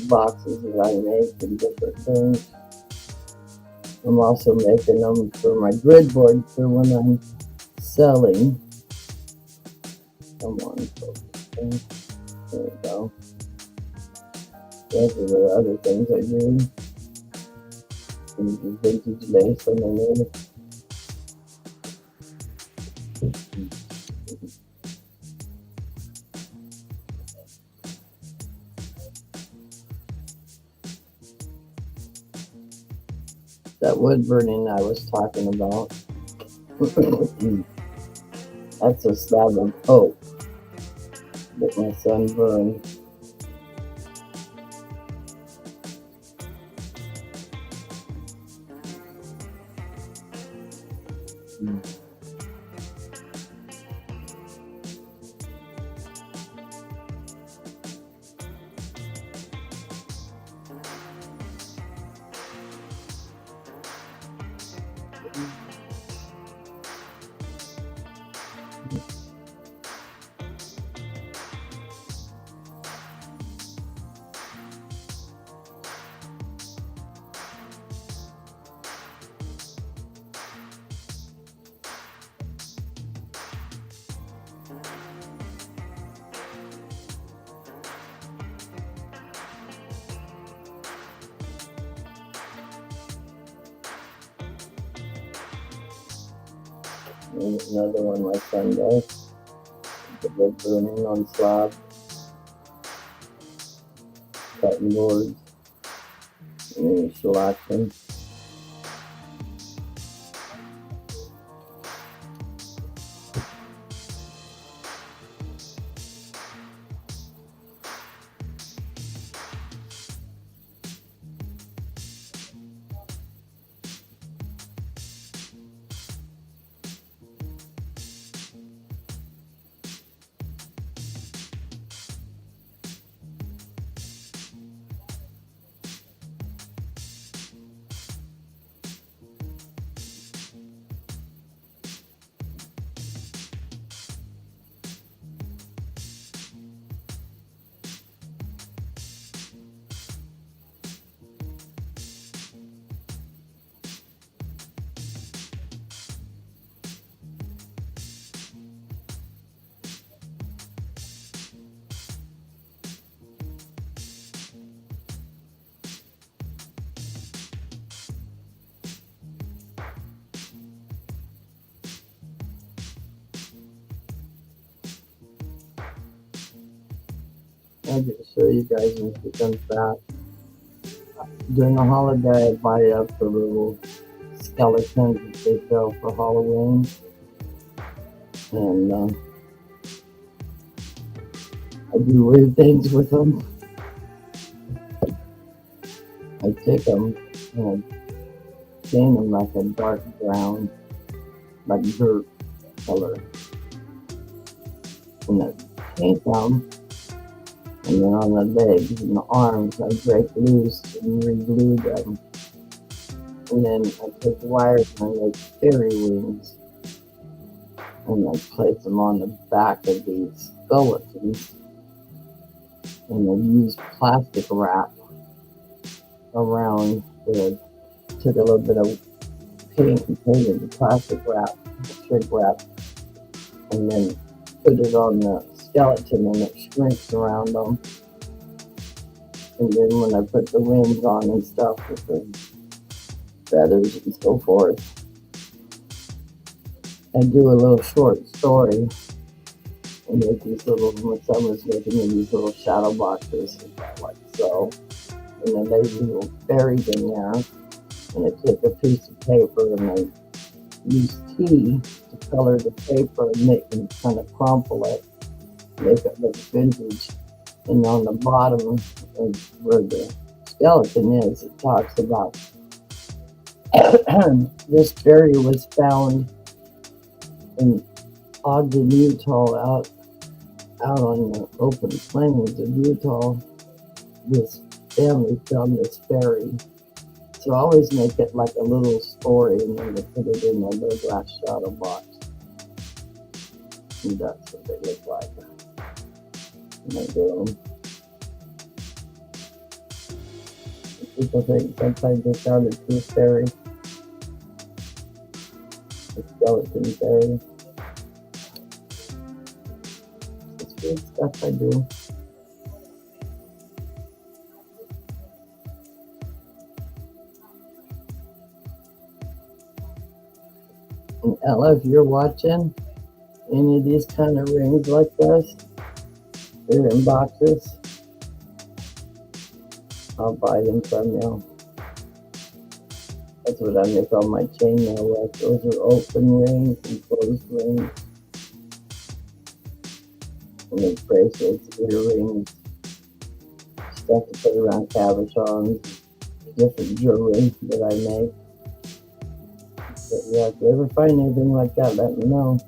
boxes that I make and different things. I'm also making them for my grid board for when I'm selling. Come on, focus. There we go. Those are the other things I do. And the vintage lace underneath. That wood burning I was talking about. That's a slab of oak that my son burned. And another one my son does. The wood burning on slab. Cutting boards. And then you shellac them. I'll just show you guys when it comes back. During the holiday, I buy up the little skeletons that they sell for Halloween. And I do weird things with them. I take them and paint them like a dark brown, like dirt color. And I paint them, and then on the legs and the arms I break loose and re-glue them. And then I take wires and I make fairy wings, and I place them on the back of these skeletons, and I use plastic wrap around the, took a little bit of paint and painted the plastic wrap, shrink wrap, and then put it on the skeleton and it shrinks around them. And then when I put the wings on and stuff with the feathers and so forth, I do a little short story and make these little, when someone's making me these little shadow boxes, like so. And then they little buried in there. And I take a piece of paper and I use tea to color the paper and make them kind of crumple it, make it look vintage. And on the bottom of where the skeleton is, it talks about this fairy was found in Ogden, Utah, out on the open plains of Utah. This family found this fairy. So I always make it like a little story and then I put it in a little glass shadow box. And that's what they look like. And I do them. People think sometimes they found a true fairy. A skeleton fairy. It's good stuff I do. And Ella, if you're watching any of these kind of rings like this, they're in boxes, I'll buy them from you. That's what I make all my chainmail with. Those are open rings and closed rings. I make bracelets, earrings, stuff to put around cabochons, different jewelry that I make. But yeah, if you ever find anything like that, let me know.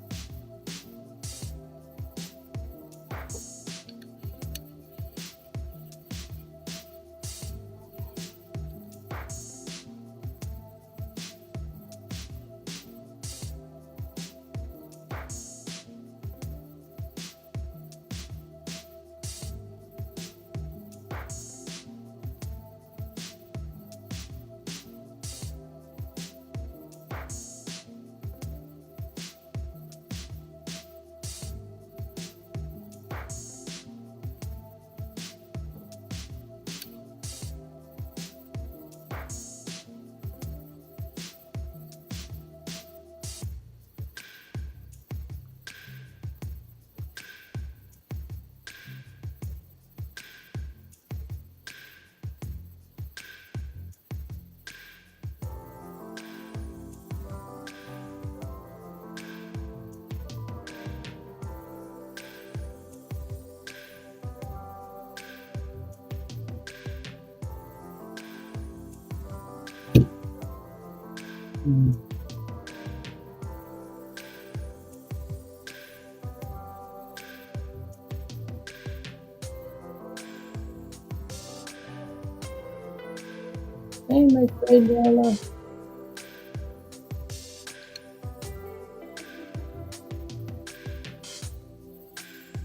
Hey, my friend Ella.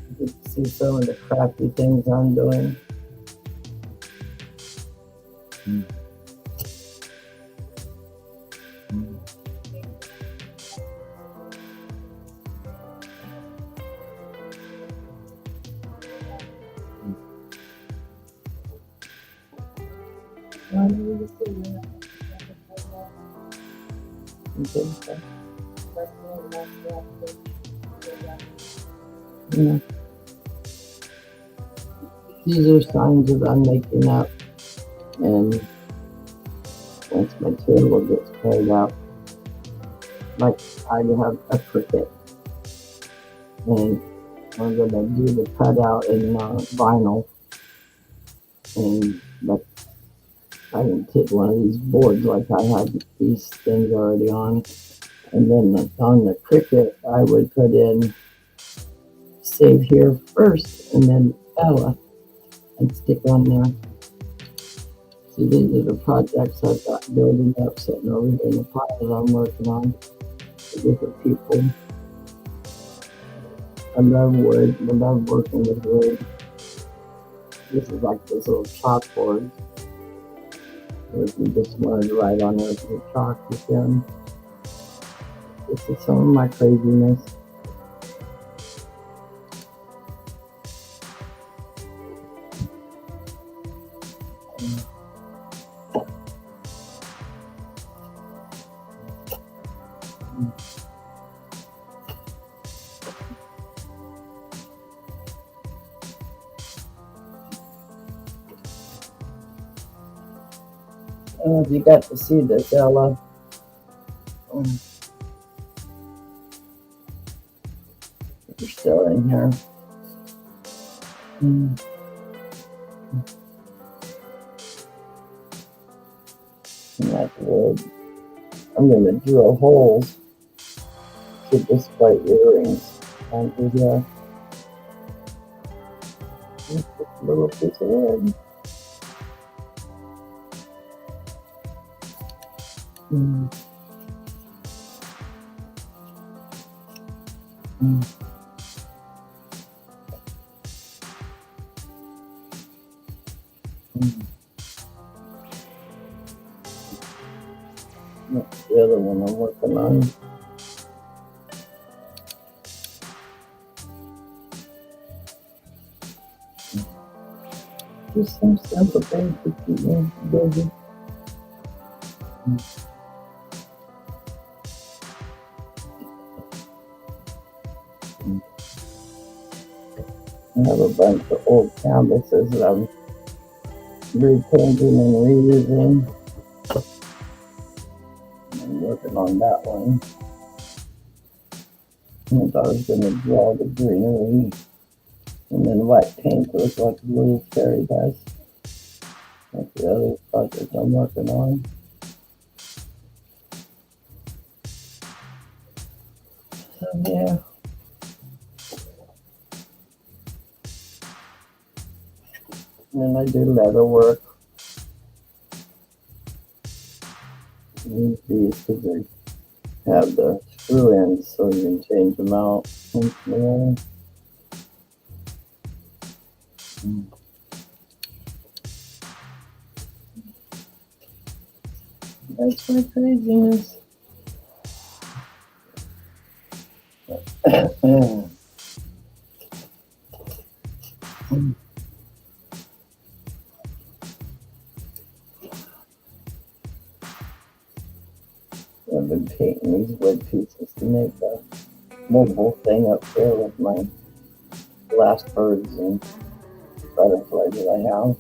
You can see some of the crafty things I'm doing. Okay. Yeah. These are signs that I'm making up, and once my table gets played out, like I have a cricket, and I'm gonna do the cutout in vinyl, and like I can take one of these boards like I had these things already on, and then on the Cricut I would put in save here first, and then Ella, and stick on there. So these are the projects I've got building up, sitting over here in the pile that I'm working on for different people. I love wood. I love working with wood. This is like this little chalkboard. If you just wanted to write on there with your chalk with them. This is some of my craziness. I don't know if you got to see this, Ella. You're still in here. And that's wood. I'm going to drill holes to display earrings onto here. Just a little piece of wood. That's the other one I'm working on. Just some simple things to keep me busy. I have a bunch of old canvases that I'm repainting and reusing. I'm working on that one. I thought I was going to draw the greenery and then white paint with like a little fairy dust. That's the other project I'm working on. So yeah. And then I do leather work. Use these because they have the screw ends so you can change them out. That's my craziness. I've been painting these wood pieces to make a mobile thing up there with my glass birds and butterflies that I have.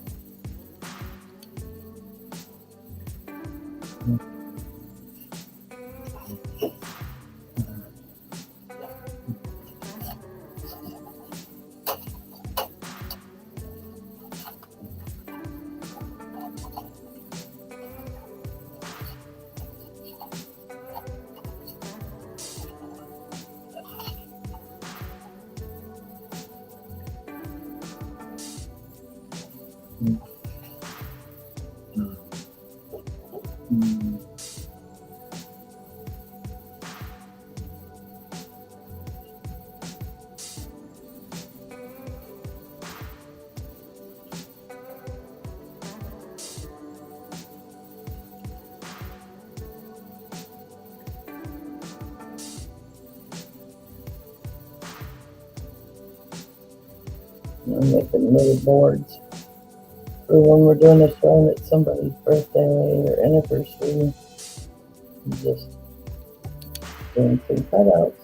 I'm making little boards for when we're doing a show at somebody's birthday or anniversary. I'm just doing some cutouts.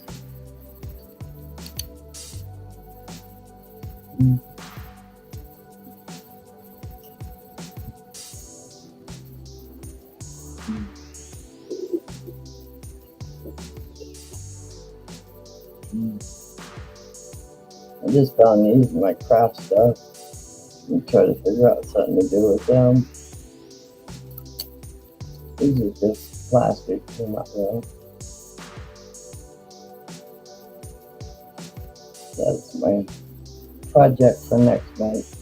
I just found these in my craft stuff and try to figure out something to do with them. These are just plastic, they're not real. That's my project for next month.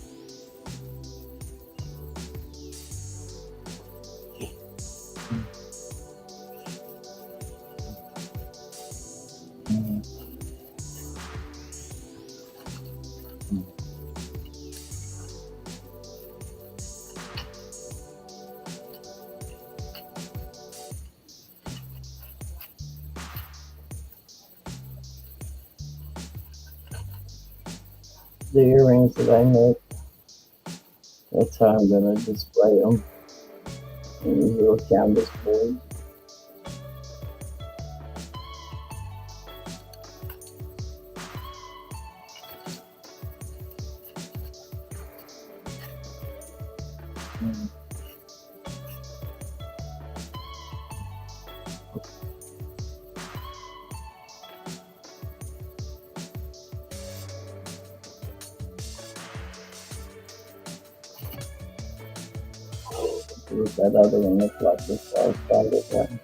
The earrings that I make, that's how I'm gonna display them in these little canvas boards. See what that other one looks like before I started that.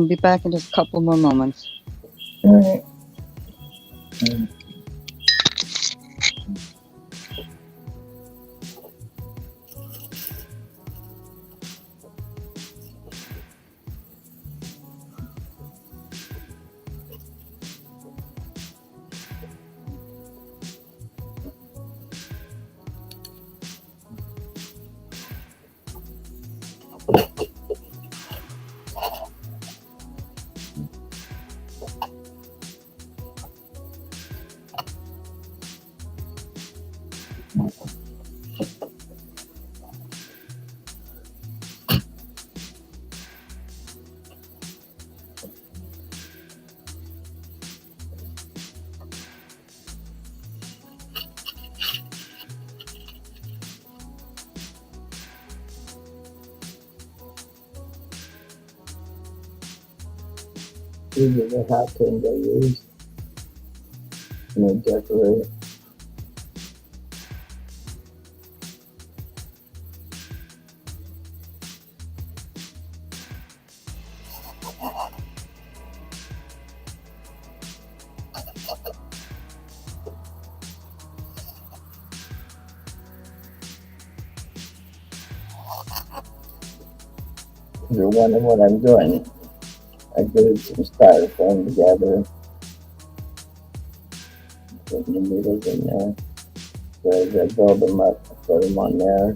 Be back in just a couple more moments. Alright. These are the hot pins I use. And they decorate. If you're wondering what I'm doing, I glued some styrofoam together. Putting the needles in there. So as I build them up, I put them on there.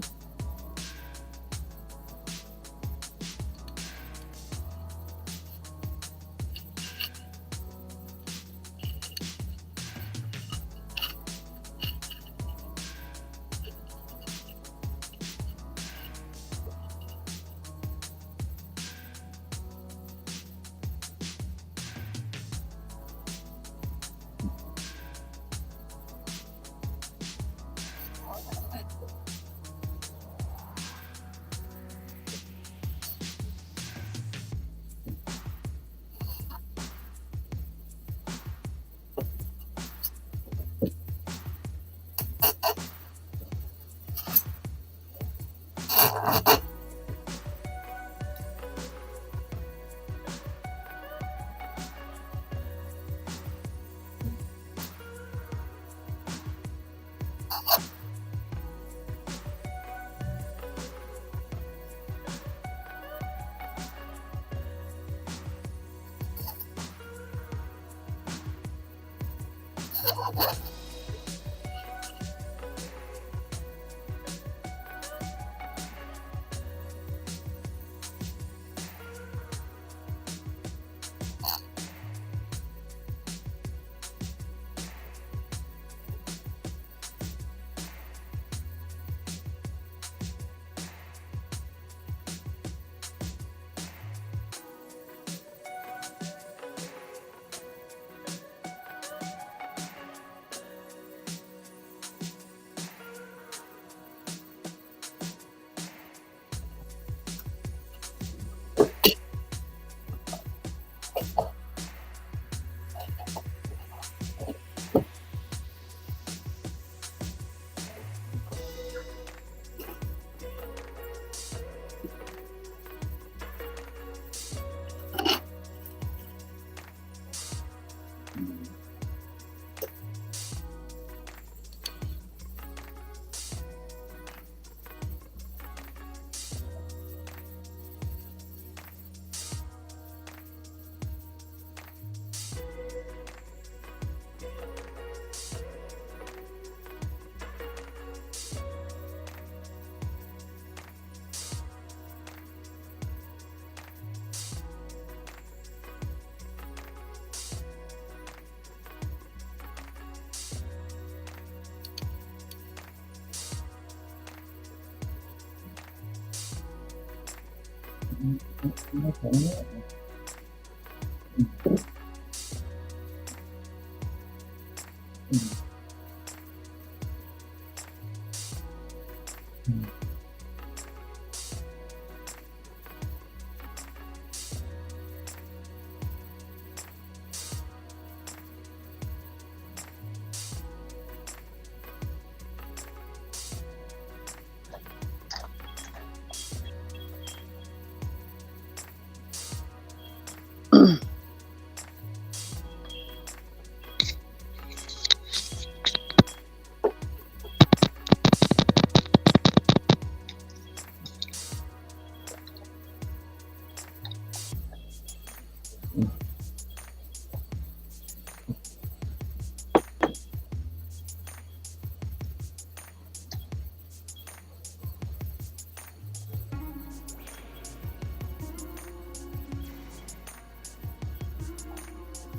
Okay.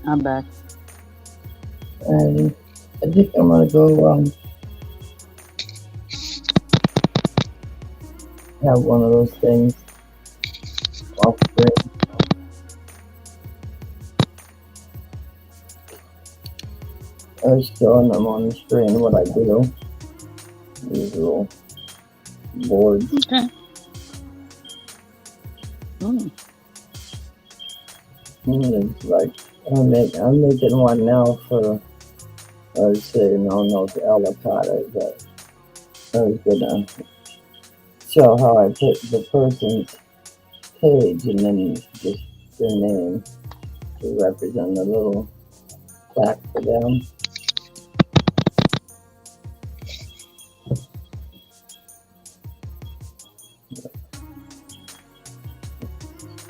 I'm back. And I think I'm gonna go have one of those things off screen. I was showing them on the screen what I do. These little boards. Okay. Mm. It's like I'm making one now for I was saying no to avocado, but I was gonna show how I put the person's page and then just their name to represent a little plaque for them.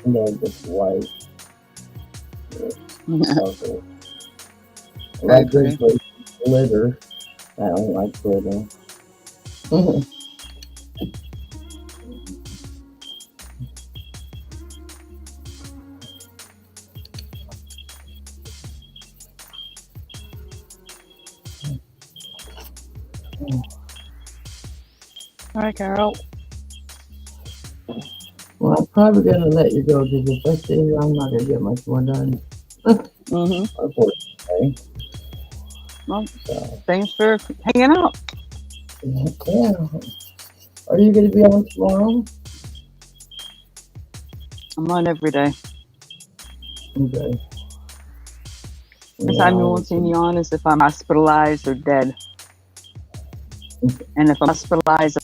And they're just white. Okay. I Very like this with glitter. I don't like glitter. All right, Carol. Well, I'm probably gonna let you go because if I stay here, I'm not gonna get much more done. Mm-hmm. Unfortunately. Well, So, thanks for hanging out. yeah. Are you gonna be on tomorrow? I'm on every day. Okay. The time you won't see me on is if I'm hospitalized or dead. And if I'm hospitalized,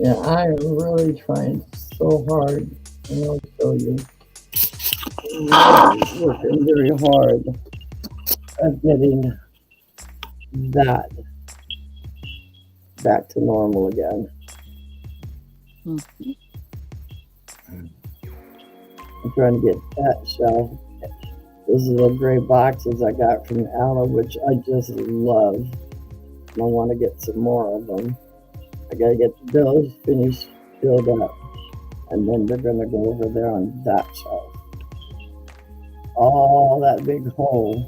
Yeah, I am really trying so hard, and I'll show you. I'm really working very hard at getting that back to normal again. Mhm. I'm trying to get that shelf. This is the gray boxes I got from Ella, which I just love. And I want to get some more of them. I gotta get those finished, filled up, and then they're gonna go over there on that shelf. All that big hole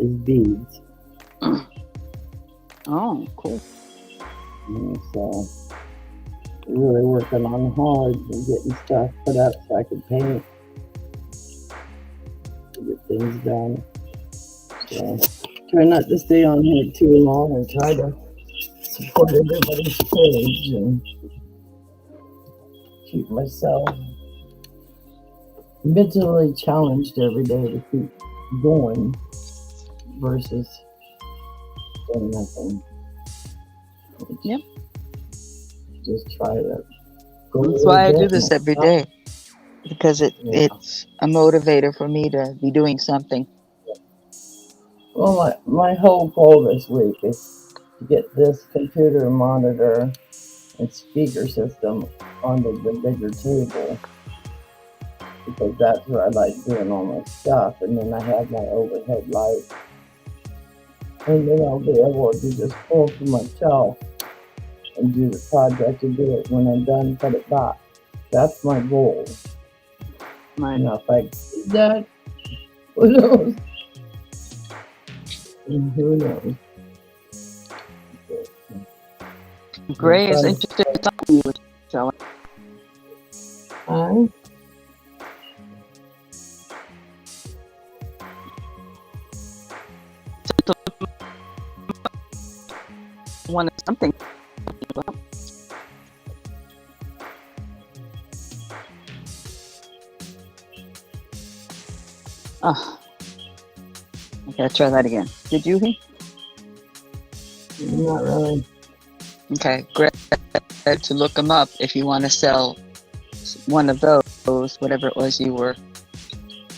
is beads. Oh, cool. And so, really working on hard and getting stuff put up so I can paint, to get things done. So, try not to stay on here too long and try to support everybody's page and keep myself mentally challenged every day to keep going versus doing nothing. Yep. Just try to go. That's why I do this every day. Because it's a motivator for me to be doing something. Well, my whole goal this week is to get this computer monitor and speaker system onto the bigger table, because that's where I like doing all my stuff, and then I have my overhead light, and then I'll be able to just pull from my shelf and do the project and do it when I'm done, put it back. That's my goal. Right. Now, if I do that, who knows? Who knows? Gray is trying interested in something you were showing. to. Wanted something. Oh, I gotta try that again. Did you hear? Not really. Okay, Greg said to look them up if you want to sell one of those, whatever it was you were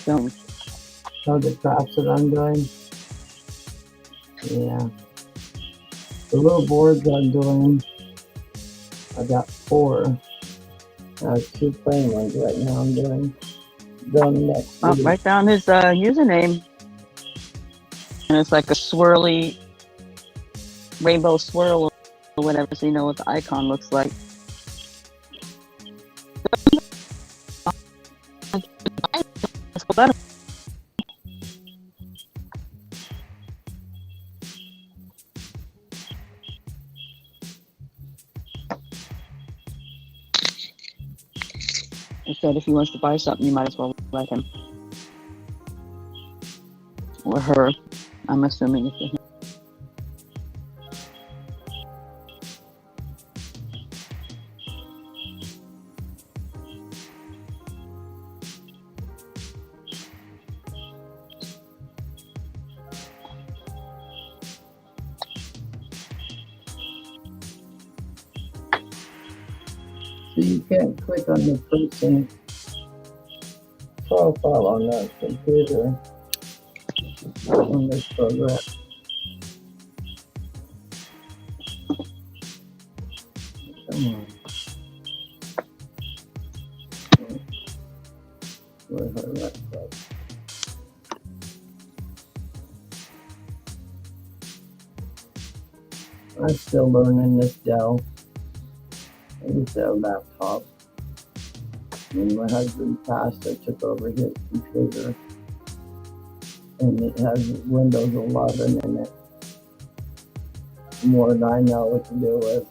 doing. Oh, the crafts that I'm doing. Yeah. The little boards I'm doing, I got 4. 2 plain ones right now I'm doing. Done next Oh, week. write down his username. And it's like a swirly rainbow swirl or whatever, so you know what the icon looks like. He said if he wants to buy something, you might as well let him. Or her. I'm assuming it's him. So you can't click on the person's profile on that computer on this program. Come on. Where's her laptop? I'm still learning this Dell. I used to have a laptop. When my husband passed, I took over his computer. And it has Windows 11 in it. More than I know what to do with.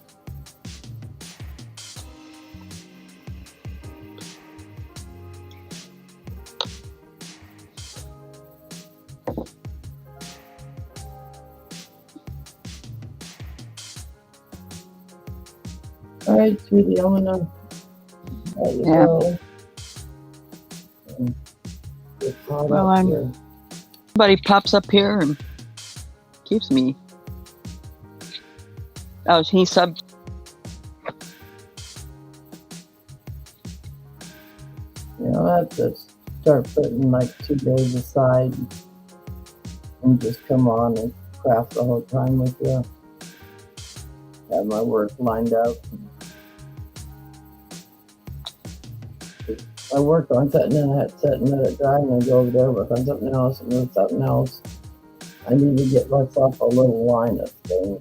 All right, sweetie, I'm gonna let you go. Get caught Well, up here. somebody pops up here and keeps me. Oh, he subbed. I'll have to start putting like 2 days aside and just come on and craft the whole time with you. Have my work lined up. I work on setting it dry and then go over there, work on something else and then something else. I need to get myself a little line of things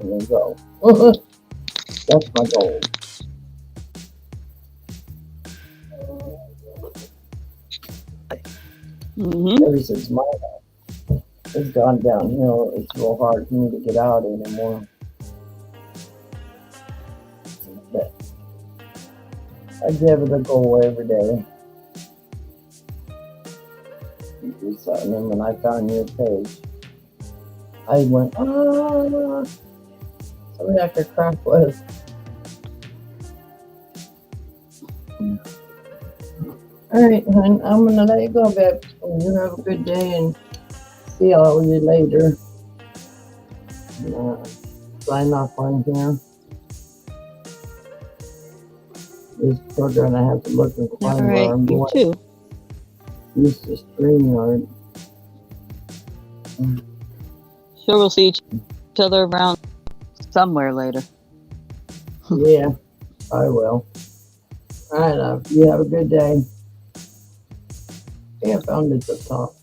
and then go. That's my goal. Mm-hmm. Ever since my house has gone downhill, it's real hard for me to get out anymore. But I give it a go every day. And then when I found your page, I went, somebody I could craft with. Alright, hon, I'm gonna let you go, babe. You have a good day and see all of you later. Sign off on here. This program I have to look and All find right, where I'm you going. too. Use the StreamYard. Sure, we'll see each other around somewhere later. Yeah, I will. Alright, love. You have a good day. I think I found it at the top.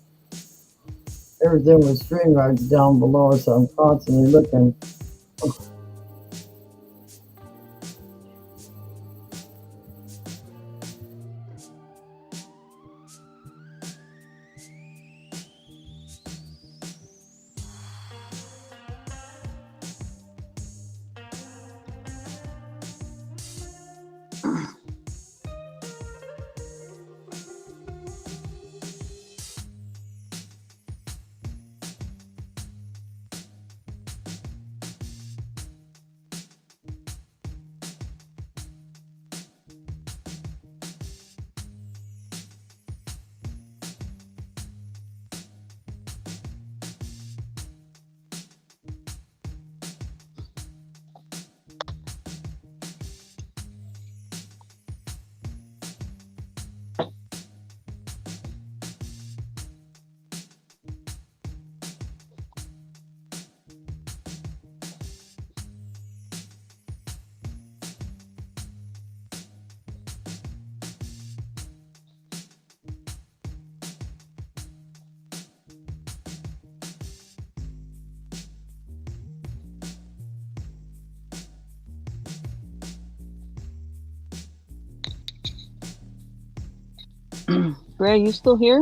Everything with StreamYard's down below, so I'm constantly looking. Gray, you still here?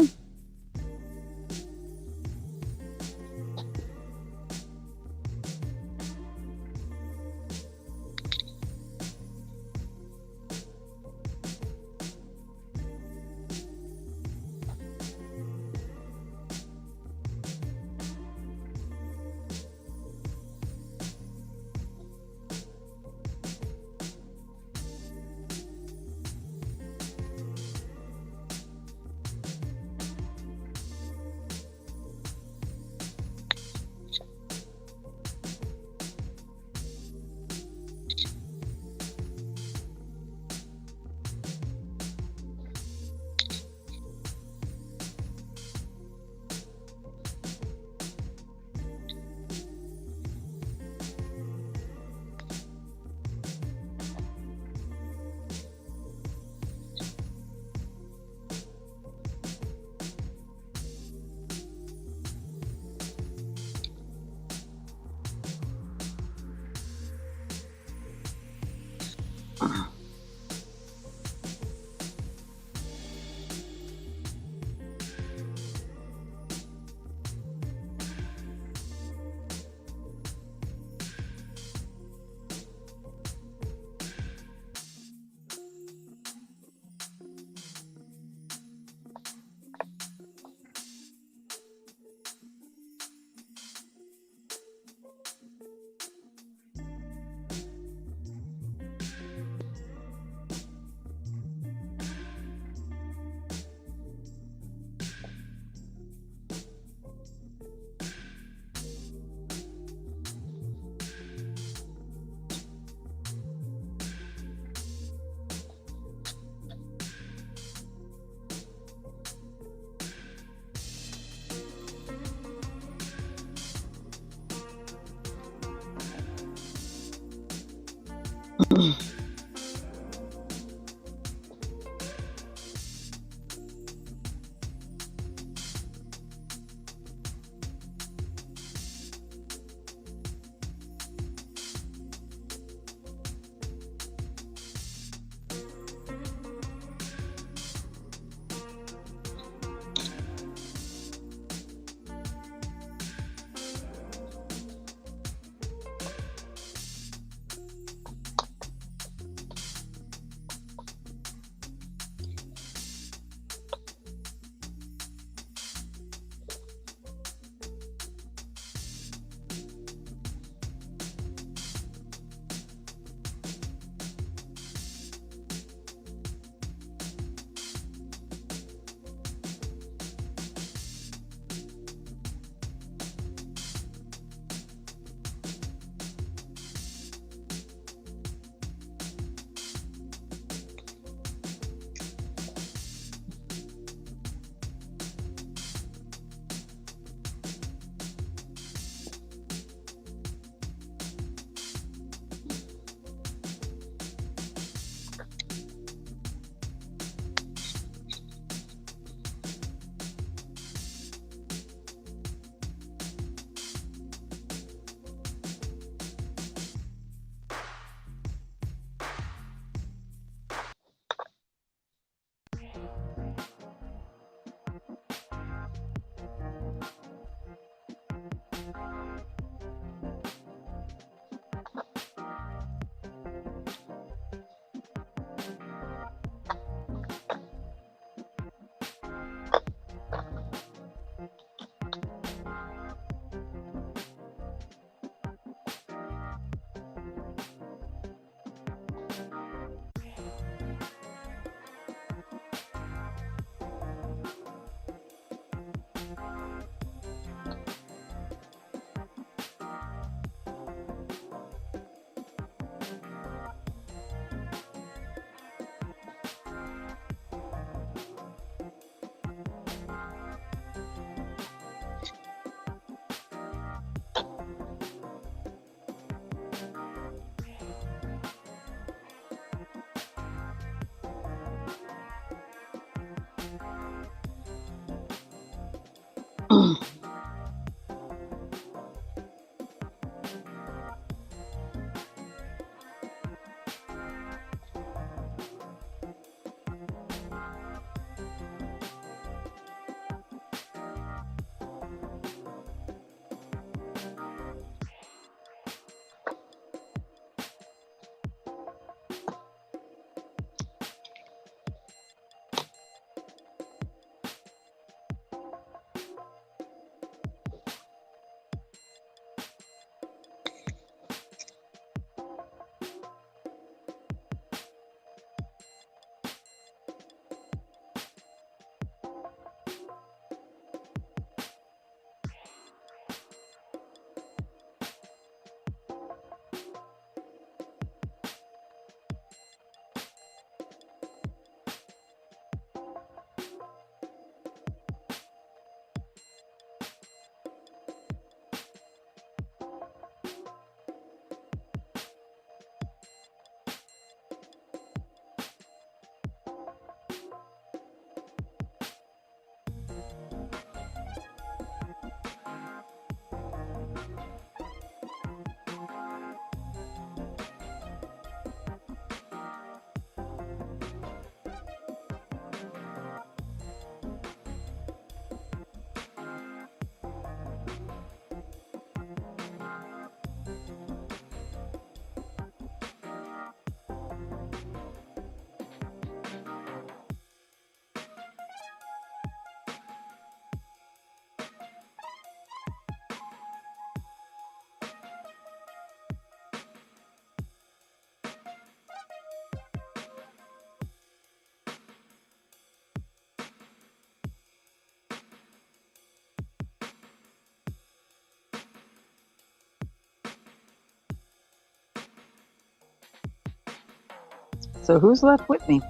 So who's left with me?